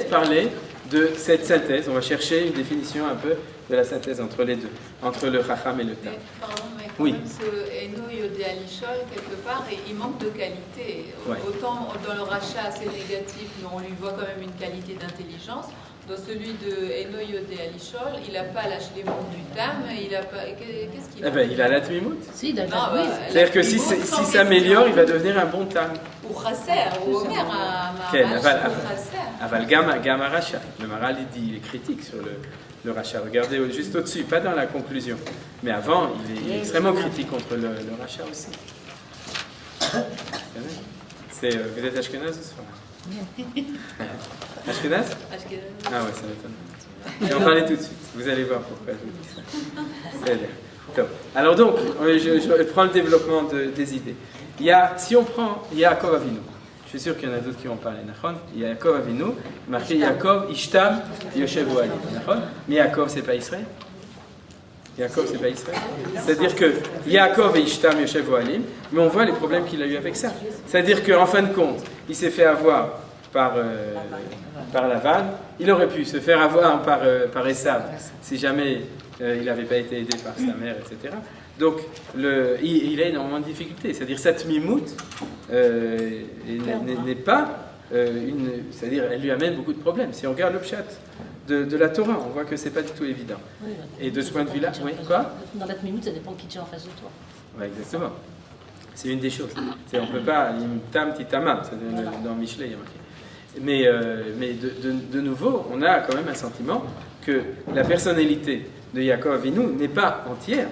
parler de cette synthèse, on va chercher une définition un peu de la synthèse entre les deux, entre le Chacham et le Tam. Pardon, mais quand Oui. même ce Eno Yodé Alishol, quelque part, il manque de qualité. Ouais. Autant dans le rachat c'est négatif, mais on lui voit quand même une qualité d'intelligence. Dans celui de Eno Yodé Alishol, il n'a pas la shlemut du tam, il a pas. Qu'est-ce qu'il a? Eh ben, il a la tmimout. Si, il a Non, oui. C'est-à-dire que si s'améliore, il va devenir un bon tam. Ou Chasser, ou Omer, un Quel? Chasser. Aval Gama Racha. Le Maral, il est critique sur le Racha. Regardez juste au-dessus, pas dans la conclusion. Mais avant, il est extrêmement critique contre le Racha aussi. Vous êtes Ashkenaz ou Sfarad? Ashkenaz? Ah ouais, ça m'étonne. Je vais en parler tout de suite. Vous allez voir pourquoi je vous dis ça. C'est-à-dire. Top. Alors donc, je prends le développement des idées. Si on prend Yaakov Avinu, je suis sûr qu'il y en a d'autres qui vont parler. Yaakov Avinu, marqué Yaakov, Ishtam, Yoshev Oalim. Mais Yaakov, c'est pas Israël. Yaakov, c'est pas Israël. C'est-à-dire que Yaakov et Ishtam, Yoshev Oalim, mais on voit les problèmes qu'il a eu avec ça. C'est-à-dire qu'en fin de compte, il s'est fait avoir par Lavan, il aurait pu se faire avoir par Esav, si jamais il n'avait pas été aidé par sa mère, etc. Donc, il a énormément de difficultés. C'est-à-dire, cette mimoute n'est pas c'est-à-dire, elle lui amène beaucoup de problèmes. Si on regarde le pshat de la Torah, on voit que c'est pas du tout évident. Oui, Et de ce point de vue-là, oui, quoi? Dans la minute, ça dépend qui tient en face de toi. Oui, exactement. C'est une des choses. On ne peut pas, tam titamam, dans Michelet, il y a marqué. Mais de nouveau, on a quand même un sentiment que la personnalité de Yaakov Avinu n'est pas entière,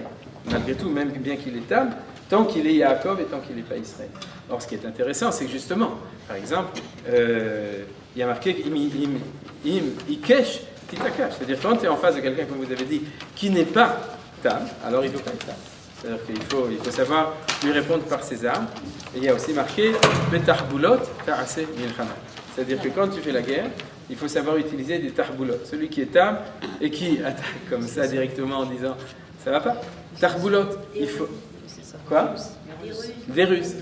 malgré tout, même bien qu'il est tam, tant qu'il est Yaakov et tant qu'il n'est pas Israël. Or, ce qui est intéressant, c'est que justement, par exemple, il y a marqué im ikesh titakash, c'est-à-dire quand tu es en face de quelqu'un, comme vous avez dit, qui n'est pas tam, alors il ne faut pas être tam. C'est-à-dire qu'il faut savoir lui répondre par ses armes. Et il y a aussi marqué betarbulot ta'ase milchama. C'est-à-dire que quand tu fais la guerre, il faut savoir utiliser des tarbulot. Celui qui est tam et qui attaque comme ça directement en disant ça va pas. Tarbulot, il faut. Quoi? Des Russes.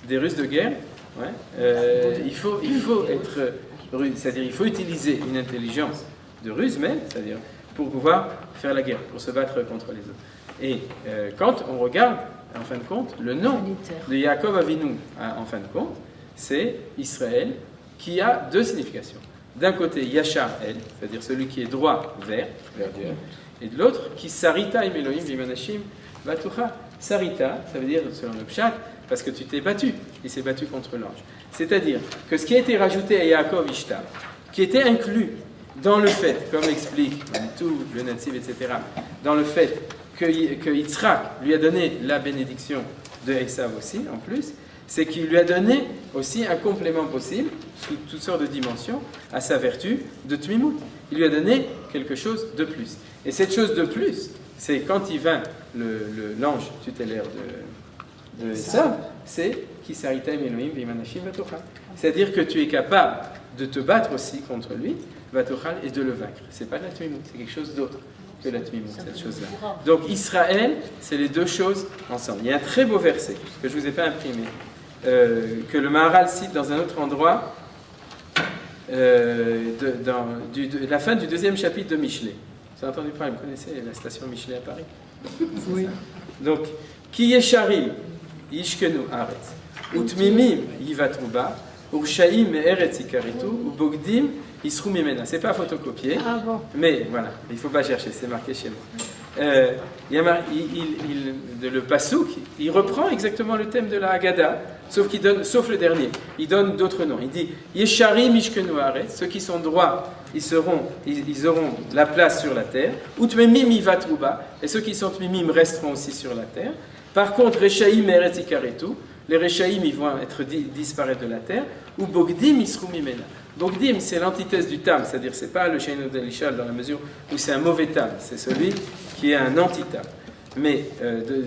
Des Russes de guerre. Ouais. Il faut être russe. C'est-à-dire il faut utiliser une intelligence de Russe même, c'est-à-dire pour pouvoir faire la guerre, pour se battre contre les autres. Et quand on regarde, en fin de compte, le nom de Yaakov Avinu, en fin de compte, c'est Israël, qui a deux significations. D'un côté, Yashar El, c'est-à-dire celui qui est droit vers Dieu, et de l'autre, qui Sarita im Elohim vimanashim batucha. Sarita, ça veut dire, selon le Pshat, parce que tu t'es battu, il s'est battu contre l'ange. C'est-à-dire que ce qui a été rajouté à Yaakov Ishtar, qui était inclus dans le fait, comme explique tout le Netziv, etc., dans le fait que Yitzhak lui a donné la bénédiction de Esav aussi, en plus, c'est qu'il lui a donné aussi un complément possible, sous toutes sortes de dimensions, à sa vertu de Tmimout. Il lui a donné quelque chose de plus. Et cette chose de plus, c'est quand il vint l'ange tutélaire de Esav, c'est Kisaritaim Elohim Vimanashim Vatochal. C'est-à-dire que tu es capable de te battre aussi contre lui, Vatochal, et de le vaincre. C'est pas la Tmimout, c'est quelque chose d'autre que la Tmimout, cette chose-là. Donc Israël, c'est les deux choses ensemble. Il y a un très beau verset que je ne vous ai pas imprimé, que le Maharal cite dans un autre endroit, de la fin du 2e chapitre de Michelet. Vous avez entendu parler, vous connaissez la station Michelet à Paris? Oui. Donc, Ki yesharim yishkenu aretz, utmimim yivatruba, urshaim me'eretz ikaritu, ubogdim yisru mimena. C'est pas photocopié, mais voilà, il ne faut pas chercher, c'est marqué chez moi. Le Passouk, il reprend exactement le thème de la Haggadah, sauf le dernier. Il donne d'autres noms. Il dit Yesharim Ishkenu Haaretz, ceux qui sont droits, ils auront la place sur la terre. Utmemim Ivatruba, et ceux qui sont tmimim resteront aussi sur la terre. Par contre, Reshaim Eretz Ikaretu, les Reshaim ils vont disparaître de la terre. Ou Bogdim Yisru Mimena. Bogdim, c'est l'antithèse du tam, c'est-à-dire c'est pas le Sheinu Delishal dans la mesure où c'est un mauvais tam, c'est celui qui est un anti-tam. Mais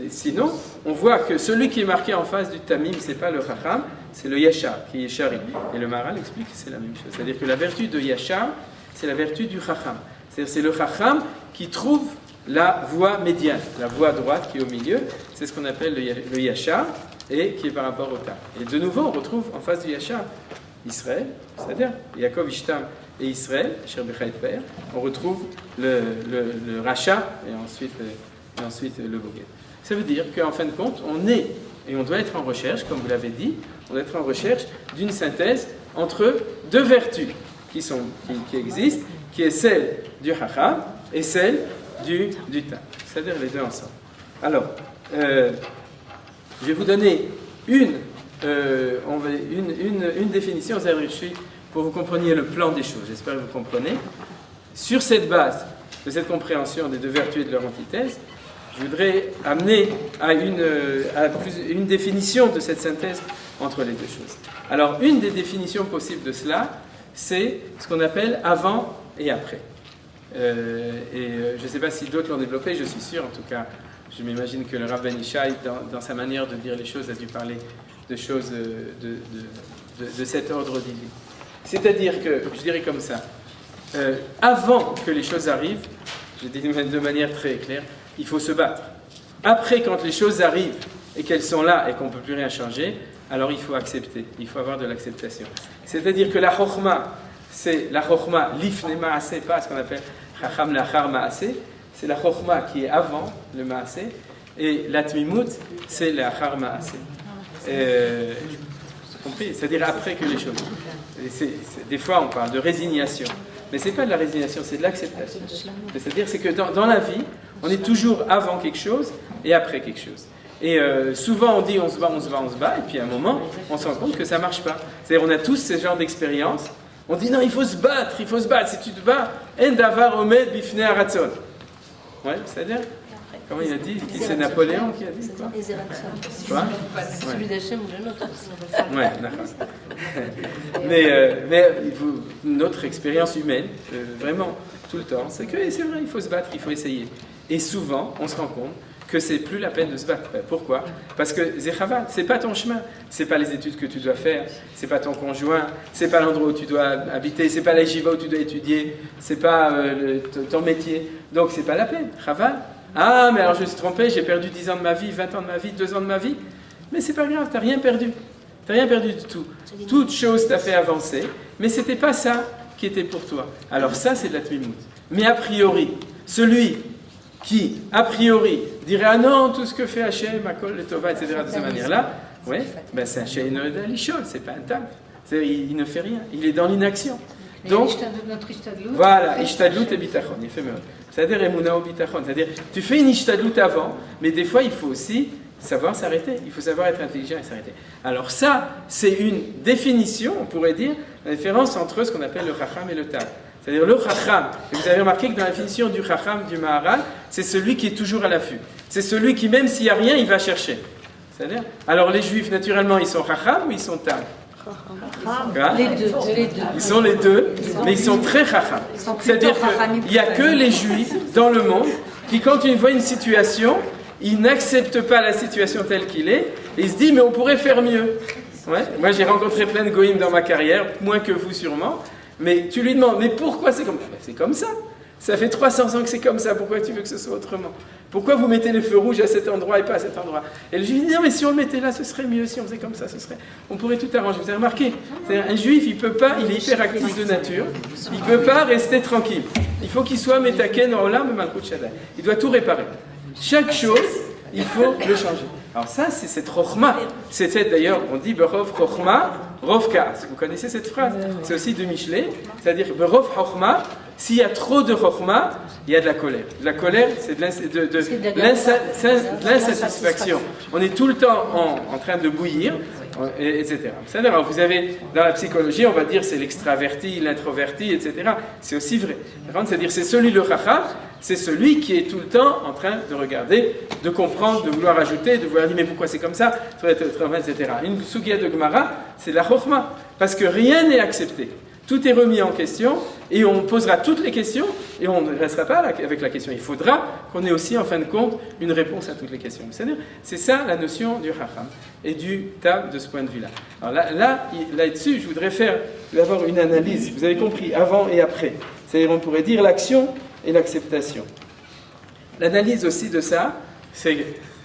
sinon, on voit que celui qui est marqué en face du tamim, c'est pas le chacham, c'est le yashar, qui est yashari. Et le Maharal explique que c'est la même chose. C'est-à-dire que la vertu de yashar, c'est la vertu du chacham. C'est-à-dire c'est le chacham qui trouve la voie médiane, la voie droite qui est au milieu. C'est ce qu'on appelle le yashar, et qui est par rapport au tam. Et de nouveau, on retrouve en face du yashar Israël, c'est-à-dire Yaakov Ishtam et Israël, Cher Bechait Père, on retrouve le rachat et ensuite le Boged. Ça veut dire qu'en fin de compte, on est et on doit être en recherche, comme vous l'avez dit, on doit être en recherche d'une synthèse entre deux vertus. qui existent, qui est celle du Chacham et celle du Tam. C'est-à-dire les deux ensemble. Alors, je vais vous donner une définition, pour que vous compreniez le plan des choses. J'espère que vous comprenez. Sur cette base de cette compréhension des deux vertus et de leur antithèse, je voudrais amener à une définition de cette synthèse entre les deux choses. Alors, une des définitions possibles de cela, c'est ce qu'on appelle avant et après. Je ne sais pas si d'autres l'ont développé, je suis sûr, en tout cas, je m'imagine que le Rav Ben Ishai, dans sa manière de dire les choses, a dû parler de choses de cet ordre d'idées. C'est-à-dire que, je dirais comme ça, avant que les choses arrivent, je dis de manière très claire, il faut se battre. Après, quand les choses arrivent et qu'elles sont là et qu'on ne peut plus rien changer, alors il faut accepter, il faut avoir de l'acceptation. C'est-à-dire que la chokhma, c'est la chokhma l'ifne ma'aseh, pas ce qu'on appelle chacham lachar ma'aseh, c'est la chokhma qui est avant le ma'aseh, et la tmimut, c'est la lachar ma'aseh. Compris? C'est-à-dire après que les choses. Des fois, on parle de résignation. Mais ce n'est pas de la résignation, c'est de l'acceptation. C'est-à-dire que dans la vie, on est toujours avant quelque chose et après quelque chose. Et souvent, on dit on se bat, et puis à un moment, on se rend compte que ça ne marche pas. C'est-à-dire on a tous ce genre d'expérience. On dit non, il faut se battre. Si tu te bats, en davar omed bifnei haratzon. Ouais, c'est-à-dire comment il a dit? C'est Napoléon qui a dit quoi? Quoi? Celui d'Hachem ou le nôtre. Ouais, d'accord. Mais notre expérience humaine, vraiment, tout le temps, c'est que c'est vrai, il faut se battre, il faut essayer. Et souvent, on se rend compte que c'est plus la peine de se battre. Pourquoi? Parce que Zechavat, c'est pas ton chemin, c'est pas les études que tu dois faire, c'est pas ton conjoint, c'est pas l'endroit où tu dois habiter, c'est pas la yeshiva où tu dois étudier, c'est pas ton métier. Donc c'est pas la peine. Chaval. Ah, mais alors je me suis trompé, j'ai perdu 10 ans de ma vie, 20 ans de ma vie, 2 ans de ma vie. Mais c'est pas grave, t'as rien perdu. T'as rien perdu du tout. Toute chose t'a fait avancer, mais c'était pas ça qui était pour toi. Alors ça, c'est de la tmimout. Mais a priori, celui qui, a priori, dirait ah non, tout ce que fait Hachem, Akol, le Tova, etc., de cette manière-là, ouais, ben c'est Hachem Alishol, c'est pas un tam. Il ne fait rien, il est dans l'inaction. Donc, voilà, ishtadlut et bitachon, c'est-à-dire emuna ou bitachon, c'est-à-dire tu fais une ishtadlut avant, mais des fois il faut aussi savoir s'arrêter, il faut savoir être intelligent et s'arrêter. Alors ça, c'est une définition, on pourrait dire, la différence entre ce qu'on appelle le chacham et le tam. C'est-à-dire le chacham, et vous avez remarqué que dans la définition du chacham du Maharal, c'est celui qui est toujours à l'affût. C'est celui qui, même s'il n'y a rien, il va chercher. C'est-à-dire, alors les juifs, naturellement, ils sont chacham ou ils sont tam? Les deux. Ils sont les deux, mais ils sont très chacham. C'est-à-dire qu'il n'y a que les juifs dans le monde qui, quand ils voient une situation, ils n'acceptent pas la situation telle qu'il est, et ils se disent, mais on pourrait faire mieux. Ouais. Moi, j'ai rencontré plein de goïms dans ma carrière, moins que vous sûrement, mais tu lui demandes, mais pourquoi c'est comme ça? C'est comme ça. Ça fait 300 ans que c'est comme ça, pourquoi tu veux que ce soit autrement? Pourquoi vous mettez les feux rouges à cet endroit et pas à cet endroit? Et le juif dit, non mais si on le mettait là, ce serait mieux, si on faisait comme ça, on pourrait tout arranger. Vous avez remarqué, un juif, il peut pas, il est hyperactif de nature, il ne peut pas rester tranquille. Il faut qu'il soit metaken olam malchut shaddai. Il doit tout réparer. Chaque chose, il faut le changer. Alors ça, c'est cette chokhma. C'est d'ailleurs, on dit berov chokhma, rov kaas. Vous connaissez cette phrase? C'est aussi de Michelet. C'est-à-dire berov chokhma, s'il y a trop de chokhma, il y a de la colère. La colère, c'est de l'insatisfaction. On est tout le temps en train de bouillir, etc. Alors vous avez, dans la psychologie, on va dire c'est l'extraverti, l'introverti, etc. C'est aussi vrai. C'est-à-dire c'est celui, le chacham, c'est celui qui est tout le temps en train de regarder, de comprendre, de vouloir ajouter, de vouloir dire mais pourquoi c'est comme ça, etc. Une sugia de Gemara, c'est la chokhma, parce que rien n'est accepté. Tout est remis en question et on posera toutes les questions et on ne restera pas avec la question. Il faudra qu'on ait aussi en fin de compte une réponse à toutes les questions. C'est-à-dire, c'est ça la notion du chacham et du tam de ce point de vue-là. Alors là-dessus, je voudrais avoir une analyse. Vous avez compris, avant et après. C'est-à-dire, on pourrait dire l'action et l'acceptation. L'analyse aussi de ça, c'est,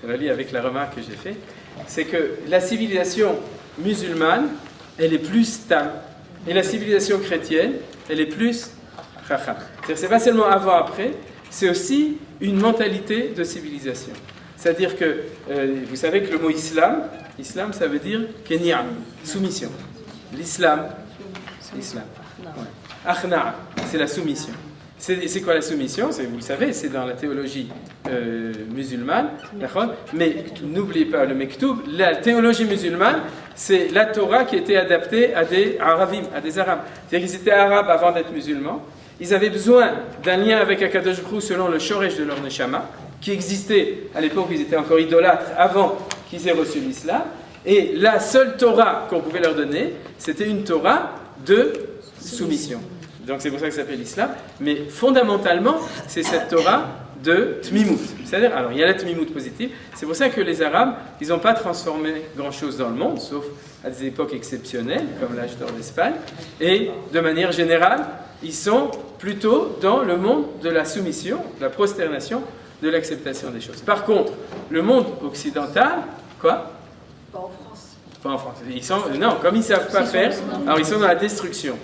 je relis avec la remarque que j'ai faite, c'est que la civilisation musulmane, elle est plus tam. Et la civilisation chrétienne, elle est plus chacham. C'est-à-dire, c'est pas seulement avant-après, c'est aussi une mentalité de civilisation. C'est-à-dire que, vous savez que le mot islam, ça veut dire kenyam, soumission. L'islam. Achna'a, c'est la soumission. C'est quoi la soumission? Vous le savez, c'est dans la théologie musulmane. Mais n'oubliez pas le Mektoub, la théologie musulmane, c'est la Torah qui était adaptée à des Arabim, à des Arabes. C'est-à-dire qu'ils étaient Arabes avant d'être musulmans. Ils avaient besoin d'un lien avec Akadosh Baruch Hu selon le Shoresh de leur Neshama, qui existait à l'époque où ils étaient encore idolâtres avant qu'ils aient reçu l'islam. Et la seule Torah qu'on pouvait leur donner, c'était une Torah de soumission. Donc c'est pour ça que ça s'appelle l'islam. Mais fondamentalement, c'est cette Torah de Tmimout. C'est-à-dire, alors il y a la Tmimout positive. C'est pour ça que les Arabes, ils n'ont pas transformé grand-chose dans le monde, sauf à des époques exceptionnelles, comme l'âge d'or d'Espagne. Et de manière générale, ils sont plutôt dans le monde de la soumission, de la prosternation, de l'acceptation des choses. Par contre, le monde occidental, quoi? Pas en France. Pas en France. Non, comme ils ne savent pas faire, alors ils sont dans la destruction.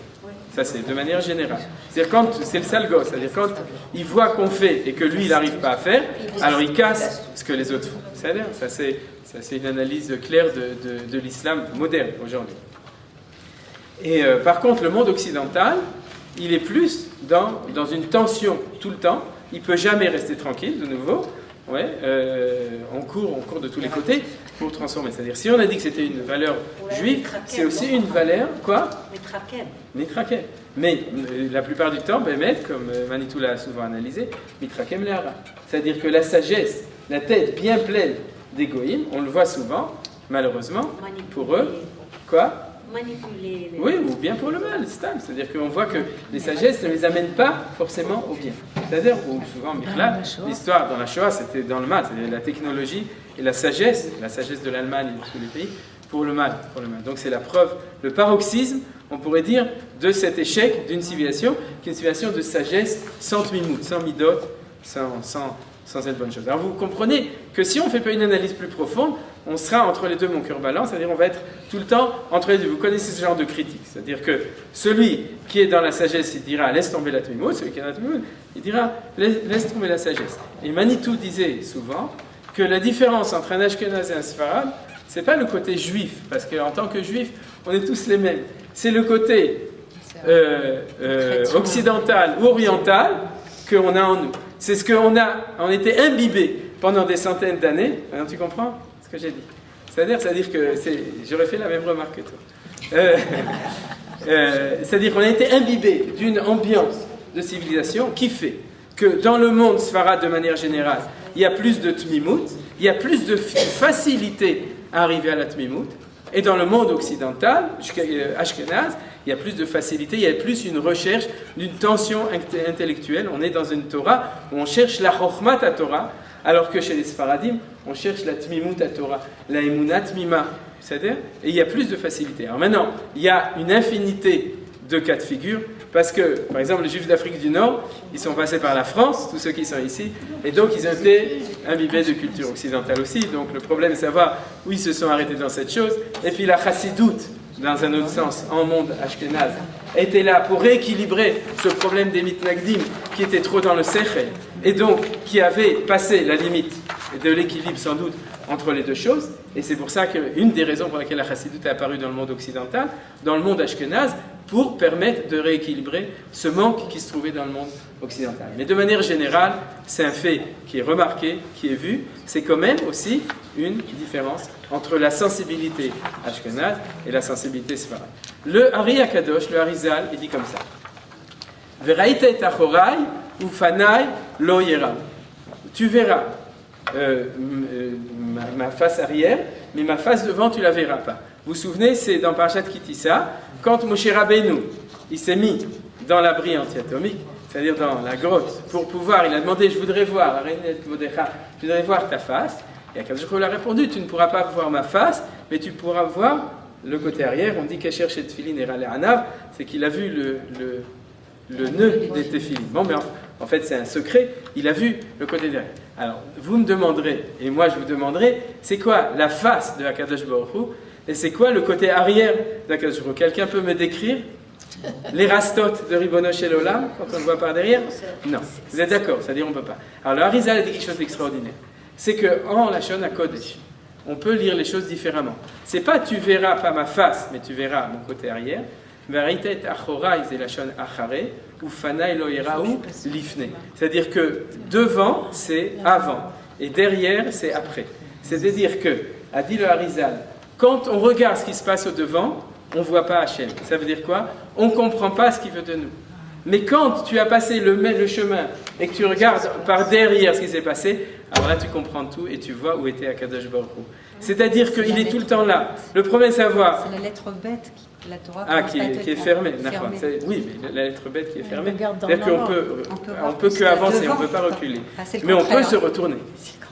Ça, c'est de manière générale. C'est-à-dire quand c'est le sale gosse, c'est-à-dire quand il voit qu'on fait et que lui, il n'arrive pas à faire, alors il casse ce que les autres font. C'est-à-dire, ça c'est une analyse claire de l'islam moderne aujourd'hui. Et par contre, le monde occidental, il est plus dans une tension tout le temps. Il ne peut jamais rester tranquille, de nouveau. Ouais, on court de tous les côtés pour transformer. C'est-à-dire, si on a dit que c'était une valeur juive, c'est aussi une valeur, quoi? Mitrakem. Mais la plupart du temps, Bémet, comme Manitou l'a souvent analysé, Mitrakem Léara. C'est-à-dire que la sagesse, la tête bien pleine des goïms, on le voit souvent, malheureusement, pour eux, quoi? Manipuler. Oui, ou bien pour le mal, c'est-à-dire qu'on voit que les sagesses ne les amènent pas forcément au bien. C'est-à-dire, ou souvent, l'histoire dans la Shoah, c'était dans le mal, c'est-à-dire la technologie et la sagesse de l'Allemagne et de tous les pays, pour le mal. Donc c'est la preuve, le paroxysme, on pourrait dire, de cet échec d'une civilisation, qui est une civilisation de sagesse sans tmimout, sans midot, sans cette bonne chose. Alors vous comprenez que si on ne fait pas une analyse plus profonde, on sera entre les deux mon cœur balance, c'est-à-dire on va être tout le temps entre les deux. Vous connaissez ce genre de critique, c'est-à-dire que celui qui est dans la sagesse, il dira laisse tomber la tmimout, celui qui est dans la tmimout, il dira laisse tomber la sagesse. Et Manitou disait souvent que la différence entre un Ashkenaz et un Sfarad, c'est pas le côté juif, parce qu'en tant que juif, on est tous les mêmes. C'est le côté occidental ou oriental qu'on a en nous. C'est ce qu'on a, on était imbibé pendant des centaines d'années. Alors, tu comprends ce que j'ai dit? C'est-à-dire que j'aurais fait la même remarque que toi. C'est-à-dire qu'on a été imbibé d'une ambiance de civilisation qui fait que dans le monde sfarad de manière générale, il y a plus de tmimout, il y a plus de facilité à arriver à la tmimout, et dans le monde occidental, ashkenaz, il y a plus de facilité, il y a plus une recherche d'une tension intellectuelle. On est dans une Torah où on cherche la chokhmat à Torah, alors que chez les Sfaradim, on cherche la tmimut à Torah, la emunat tmima, c'est-à-dire, et il y a plus de facilité. Alors maintenant, il y a une infinité de cas de figure, parce que, par exemple, les Juifs d'Afrique du Nord, ils sont passés par la France, tous ceux qui sont ici, et donc ils ont été imbibés de culture occidentale aussi. Donc le problème, c'est de savoir où ils se sont arrêtés dans cette chose. Et puis la chassidoute, dans un autre sens, en monde ashkénaze, était là pour rééquilibrer ce problème des mitnagdim qui était trop dans le sechel, et donc qui avait passé la limite de l'équilibre sans doute entre les deux choses. Et c'est pour ça qu'une des raisons pour laquelle la chassidoute est apparue dans le monde occidental, dans le monde ashkénaze, pour permettre de rééquilibrer ce manque qui se trouvait dans le monde occidental. Mais de manière générale, c'est un fait qui est remarqué, qui est vu. C'est quand même aussi une différence entre la sensibilité ashkénaze et la sensibilité sfarade. Le Ari Akadosh, le Harizal, il dit comme ça. Veraïta et achorai ou fanai lo yeram. Tu verras ma face arrière, mais ma face devant, tu la verras pas. Vous vous souvenez, c'est dans Parashat Kitissa, quand Moshe Rabbeinu, il s'est mis dans l'abri anti-atomique, c'est-à-dire dans la grotte, pour pouvoir, il a demandé, je voudrais voir ta face, et Akadosh Baruch Hu a répondu, tu ne pourras pas voir ma face, mais tu pourras voir le côté arrière. On dit qu'Asher chez Tfilin et Rale Anav, c'est qu'il a vu le nœud des Tefilin. Bon, mais en fait, c'est un secret, il a vu le côté derrière. Alors, vous me demanderez, et moi je vous demanderai, c'est quoi la face de Akadosh Baruch Hu, et c'est quoi le côté arrière d'Akadosh Baruch Hu? Quelqu'un peut me décrire les rastotes de Ribono Shel Olam, quand on le voit par derrière? Non. Vous êtes d'accord? C'est-à-dire on ne peut pas. Alors, le Harizal a dit quelque chose d'extraordinaire. C'est qu'en Lachon HaKodesh, on peut lire les choses différemment. C'est pas tu verras pas ma face, mais tu verras mon côté arrière. Varita et achorai zelashon achare, ou fanai lo iraou lifne. C'est-à-dire que devant, c'est avant, et derrière, c'est après. C'est-à-dire que, a dit le Harizal, quand on regarde ce qui se passe au devant, on ne voit pas Hachem. Ça veut dire quoi? On ne comprend pas ce qu'il veut de nous. Mais quand tu as passé le chemin et que tu regardes par derrière ce qui s'est passé, alors là tu comprends tout et tu vois où était Akadosh Baruch Hu. C'est-à-dire qu'il est tout le temps là. Le premier savoir. C'est la lettre bête, la Torah. Qui est fermée. Oui, mais la lettre bête qui est fermée. C'est-à-dire qu'on peut que avancer, on ne peut pas reculer. Mais on peut se retourner.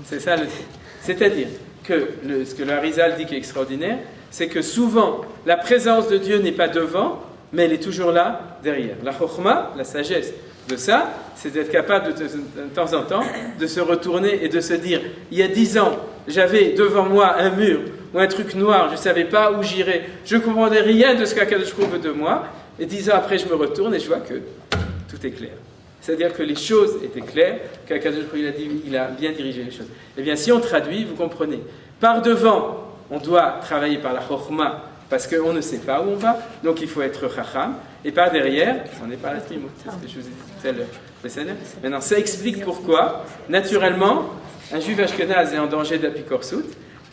C'est ça le truc. C'est-à-dire que ce que le Harizal dit qui est extraordinaire, c'est que souvent la présence de Dieu n'est pas devant, mais elle est toujours là, derrière. La chokhma, la sagesse de ça, c'est d'être capable de temps en temps de se retourner et de se dire, il y a 10 ans, j'avais devant moi un mur ou un truc noir, je ne savais pas où j'irais, je ne comprenais rien de ce qu'Akadosh Baruch Hu veut de moi, et 10 ans après, je me retourne et je vois que tout est clair. C'est-à-dire que les choses étaient claires, qu'Akadosh Baruch Hu il a bien dirigé les choses. Eh bien, si on traduit, vous comprenez. Par devant, on doit travailler par la chokhma, parce qu'on ne sait pas où on va, donc il faut être chacham, et par derrière, on n'est pas à la trimou, c'est ce que je vous ai dit tout à l'heure. Maintenant, ça explique pourquoi, naturellement, un juif ashkenaz est en danger d'apikorsut,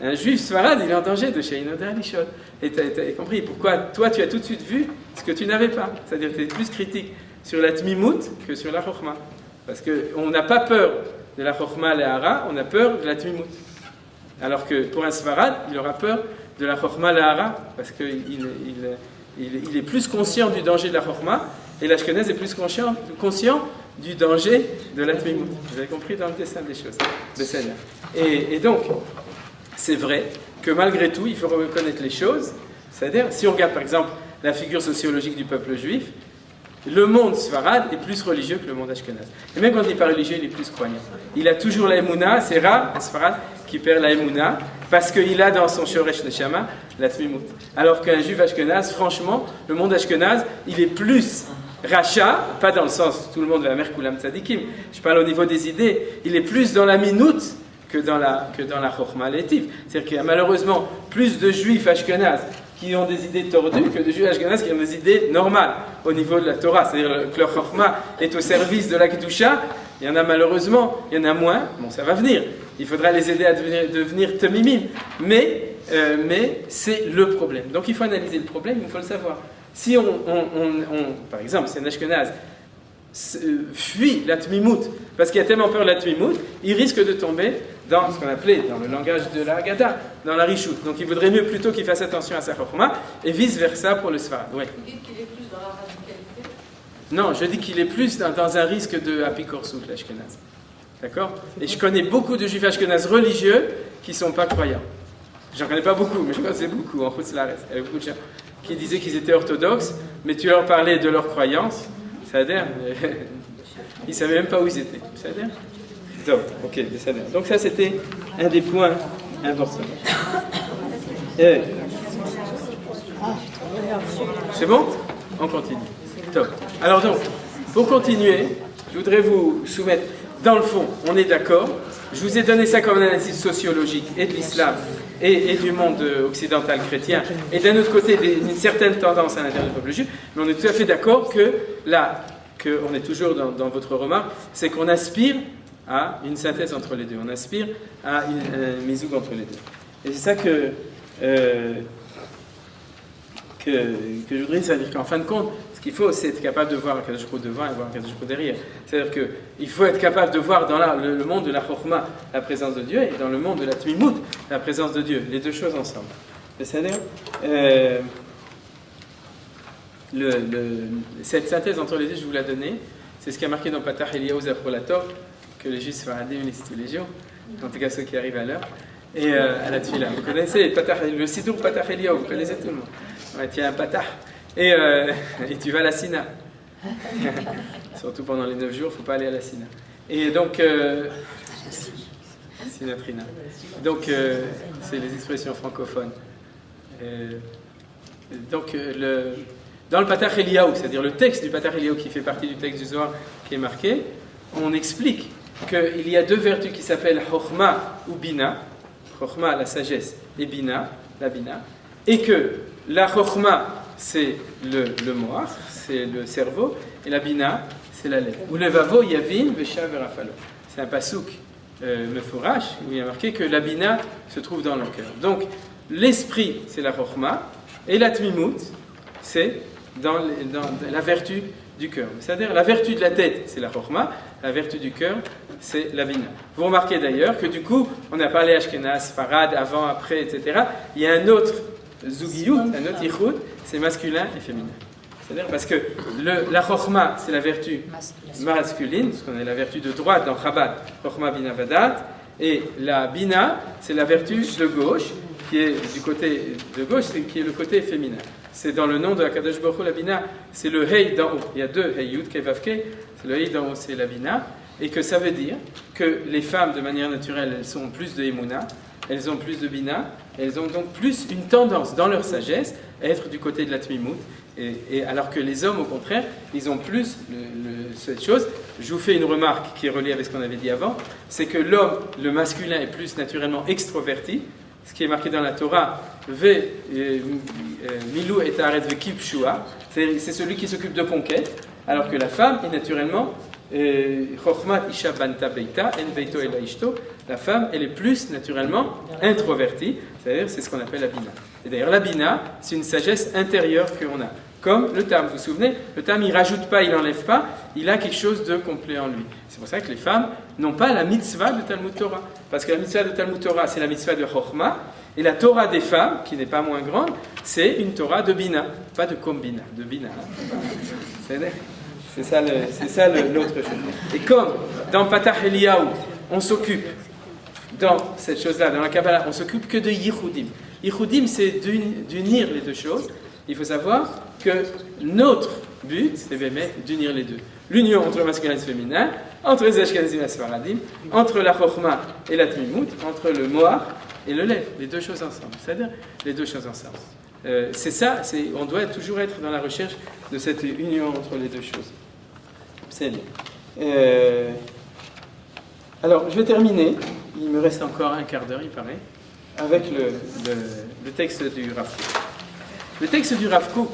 un juif sfarad, il est en danger de sheinoda lishol. Et tu as compris pourquoi toi, tu as tout de suite vu ce que tu n'avais pas, c'est-à-dire que tu es plus critique sur la tmimout que sur la chokhma, parce qu'on n'a pas peur de la chokhma le'ara, on a peur de la tmimout. Alors que pour un sfarad, il aura peur de la chokhma lahara, parce qu'il est plus conscient du danger de la chokhma, et l'ashkenaz est plus conscient du danger de la tmimout. Vous avez compris dans le dessin des choses. Et donc, c'est vrai que malgré tout, il faut reconnaître les choses. C'est-à-dire, si on regarde par exemple la figure sociologique du peuple juif, le monde sfarad est plus religieux que le monde ashkenaz. Et même quand il n'est pas religieux, il est plus croyant. Il a toujours la émouna, c'est rare, un sfarad, qui perd la émouna, parce qu'il a dans son shoresh neshama la tmimout. Alors qu'un juif ashkenaz, franchement, le monde ashkenaz, il est plus racha, pas dans le sens tout le monde va mer kulam tzadikim, je parle au niveau des idées, il est plus dans la minout que dans la chokhma l'étive. C'est-à-dire qu'il y a malheureusement plus de juifs ashkenaz qui ont des idées tordues que de juifs ashkenaz qui ont des idées normales au niveau de la Torah. C'est-à-dire que leur chokhma est au service de la kedusha. Il y en a malheureusement, il y en a moins. Bon, ça va venir. Il faudra les aider à devenir temimim. Mais c'est le problème. Donc il faut analyser le problème, il faut le savoir. Si par exemple, si un ashkenaz fuit la tmimout parce qu'il a tellement peur de la tmimout, il risque de tomber dans ce qu'on appelait, dans le langage de la Haggadah, dans la Rishut. Donc il vaudrait mieux plutôt qu'il fasse attention à sa chokhma et vice-versa pour le Sfarad. Ouais. Vous dites qu'il est plus dans la radicalité? Non, je dis qu'il est plus dans un risque de apikorsut, l'ashkenaz. D'accord? Et je connais beaucoup de juifs ashkenaz religieux qui ne sont pas croyants. J'en connais pas beaucoup, mais je connais beaucoup en Chutz La'aretz. Il y avait beaucoup de gens qui disaient qu'ils étaient orthodoxes, mais tu leur parlais de leurs croyances, c'est-à-dire, ils ne savaient même pas où ils étaient. C'est-à-dire? Donc ça c'était un des points importants. C'est bon? On continue. Top. Alors donc, pour continuer, je voudrais vous soumettre, dans le fond, on est d'accord, je vous ai donné ça comme une analyse sociologique et de l'islam et du monde occidental chrétien, et d'un autre côté une certaine tendance à l'intérieur du peuple juif, mais on est tout à fait d'accord que on est toujours dans votre remarque, c'est qu'on aspire à une synthèse entre les deux, on aspire à un misoug entre les deux. Et c'est ça que je voudrais, c'est-à-dire qu'en fin de compte, ce qu'il faut, c'est être capable de voir un Kadosh Baruch Hu devant et voir un Kadosh Baruch Hu derrière. C'est-à-dire qu'il faut être capable de voir dans le monde de la chokhma la présence de Dieu et dans le monde de la tmimout la présence de Dieu, les deux choses ensemble. C'est-à-dire, cette synthèse entre les deux, je vous l'ai donnée, c'est ce qui a marqué dans Patach Eliyahu Zachrolatov, que les Juifs faradim lisent tous les jours, en tout cas ceux qui arrivent à l'heure, et à la Tfila. Vous connaissez le Sidour Patach Eliyahu, vous connaissez tout le monde. Ouais, tu as un Patach, et tu vas à la Sina. Surtout pendant les 9 jours, il ne faut pas aller à la Sina. Et donc, Sinatrina. Donc, c'est les expressions francophones. Donc, dans le Patach Eliyahu, c'est-à-dire le texte du Patach Eliyahu qui fait partie du texte du Zohar qui est marqué, on explique qu'il y a deux vertus qui s'appellent Chokhma ou Bina. Chokhma, la sagesse, et Bina, la Bina. Et que la Chokhma c'est le moach, c'est le cerveau, et la bina, c'est la lèvre. Ou levavo yavin vesha verafalo. C'est un pasouk mefourash où il y a marqué que la bina se trouve dans le cœur. Donc l'esprit, c'est la chokhma, et la tmimut, c'est dans la vertu du cœur. C'est-à-dire la vertu de la tête, c'est la chokhma, la vertu du cœur, c'est la bina. Vous remarquez d'ailleurs que du coup, on a parlé Ashkenaz, Farad, avant, après, etc. Il y a un autre zugiyut, un autre yichud, c'est masculin et féminin. C'est-à-dire parce que la chokhma, c'est la vertu masculine, parce qu'on a la vertu de droite dans Chabad, chokhma bina vadat, et la bina, c'est la vertu de gauche, qui est du côté de gauche, qui est le côté féminin. C'est dans le nom de Akadosh Baruch Hu, la bina, c'est le hey d'en haut. Il y a deux hey yud ke vav ke, c'est le hey d'en haut, c'est la bina, et que ça veut dire que les femmes, de manière naturelle, elles sont plus de emuna, elles ont plus de bina, elles ont donc plus une tendance dans leur sagesse à être du côté de la tmimut, et alors que les hommes, au contraire, ils ont plus cette chose. Je vous fais une remarque qui est reliée avec ce qu'on avait dit avant, c'est que l'homme, le masculin, est plus naturellement extroverti, ce qui est marqué dans la Torah, milou et aret vekip shua, c'est celui qui s'occupe de conquête, alors que la femme est naturellement chokhmat isha banta beita en beito ela ishto. La femme, elle est plus naturellement introvertie, c'est-à-dire c'est ce qu'on appelle la bina. Et d'ailleurs la bina, c'est une sagesse intérieure qu'on a. Comme le tam, vous vous souvenez, le tam il rajoute pas, il enlève pas, il a quelque chose de complet en lui. C'est pour ça que les femmes n'ont pas la mitzvah de Talmud Torah. Parce que la mitzvah de Talmud Torah, c'est la mitzvah de chokhma, et la Torah des femmes, qui n'est pas moins grande, c'est une Torah de bina, pas de kombina, de bina. C'est ça l'autre chose. Et comme dans Patah Eliyahu, on s'occupe, dans cette chose-là, dans la Kabbalah, on s'occupe que de yichudim. Yichudim, c'est d'unir les deux choses. Il faut savoir que notre but, c'est d'unir les deux. L'union entre le masculin et le féminin, entre les Ashkenazim et les Sfaradim, entre la chokhma et la tmimut, entre le moach et le lèvre, les deux choses ensemble. C'est-à-dire les deux choses ensemble. C'est ça, on doit toujours être dans la recherche de cette union entre les deux choses. C'est bien. Alors, je vais terminer. Il me reste encore un quart d'heure, il paraît, avec le texte du Rav Kook. Le texte du Rav Kook,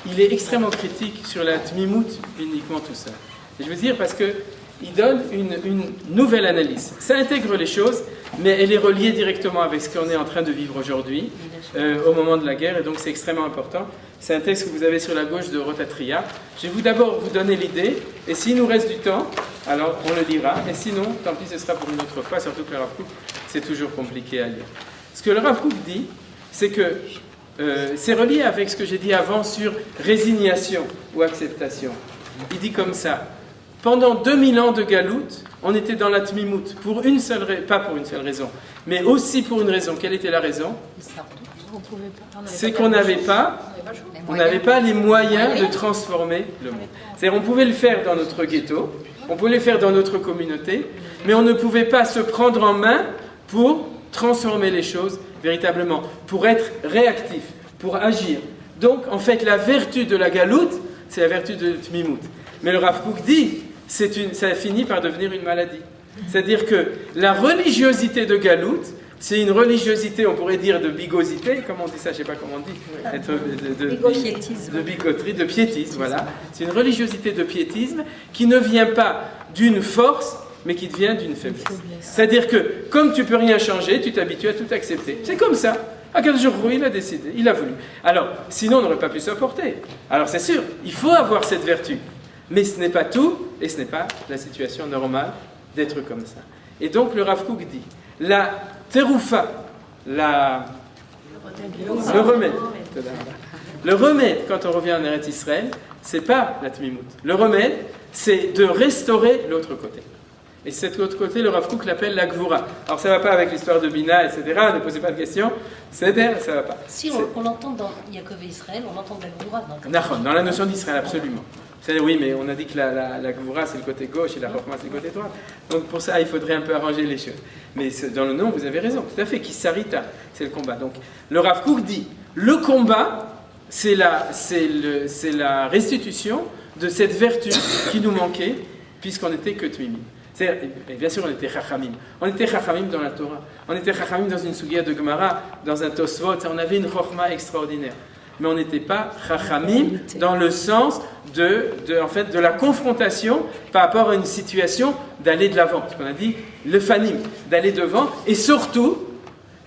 il est extrêmement critique sur la tmimut, uniquement tout ça. Et je veux dire parce qu'il donne une nouvelle analyse. Ça intègre les choses, mais elle est reliée directement avec ce qu'on est en train de vivre aujourd'hui, au moment de la guerre, et donc c'est extrêmement important. C'est un texte que vous avez sur la gauche de Rotatria. Je vais d'abord vous donner l'idée, et s'il nous reste du temps, alors on le lira, et sinon, tant pis, ce sera pour une autre fois, surtout que le Rav Kook, c'est toujours compliqué à lire. Ce que le Rav Kook dit, c'est que c'est relié avec ce que j'ai dit avant sur résignation ou acceptation. Il dit comme ça: pendant 2000 ans de galoute, on était dans la tmimut, pas pour une seule raison, mais aussi pour une raison. Quelle était la raison? C'est qu'on n'avait pas les moyens de transformer le monde. C'est-à-dire on pouvait le faire dans notre ghetto, on pouvait le faire dans notre communauté, mais on ne pouvait pas se prendre en main pour transformer les choses véritablement, pour être réactif, pour agir. Donc, en fait, la vertu de la galoute, c'est la vertu de tmimut. Mais le Rav Kook dit, ça finit par devenir une maladie. C'est-à-dire que la religiosité de galoute, c'est une religiosité, on pourrait dire, de bigosité, comment on dit ça, je ne sais pas comment on dit, de bigoterie, de piétisme, voilà. C'est une religiosité de piétisme qui ne vient pas d'une force, mais qui devient d'une faiblesse. C'est-à-dire que, comme tu ne peux rien changer, tu t'habitues à tout accepter. C'est comme ça. Akadosh Baruch Hu, il a décidé, il a voulu. Alors, sinon, on n'aurait pas pu supporter. Alors, c'est sûr, il faut avoir cette vertu. Mais ce n'est pas tout, et ce n'est pas la situation normale d'être comme ça. Et donc, le Rav Kook dit, la teroufa, le remède, quand on revient en Eretz Israël, c'est pas la tmimut. Le remède, c'est de restaurer l'autre côté. Et cet autre côté, le Rav Kook l'appelle la Gvura. Alors ça ne va pas avec l'histoire de Bina, etc. Ne posez pas de questions. C'est-à-dire, ça ne va pas. Si on l'entend dans Yaakov et Israël, on entend de la Gvura. Dans la notion d'Israël, absolument. C'est-à-dire, oui, mais on a dit que la Gvura, c'est le côté gauche et la Chokhma, c'est le côté droit. Donc pour ça, il faudrait un peu arranger les choses. Mais dans le nom, vous avez raison. Tout à fait. Kisarita, c'est le combat. Donc le Rav Kook dit, le combat, c'est la restitution de cette vertu qui nous manquait, puisqu'on n'était que Tmimim. Et bien sûr, on était Chachamim. On était Chachamim dans la Torah. On était Chachamim dans une Sugia de Gemara, dans un Tosfot. On avait une Chokhma extraordinaire. mais on n'était pas chachamim dans le sens de la confrontation par rapport à une situation d'aller de l'avant. Ce qu'on a dit, le fanim, d'aller devant, et surtout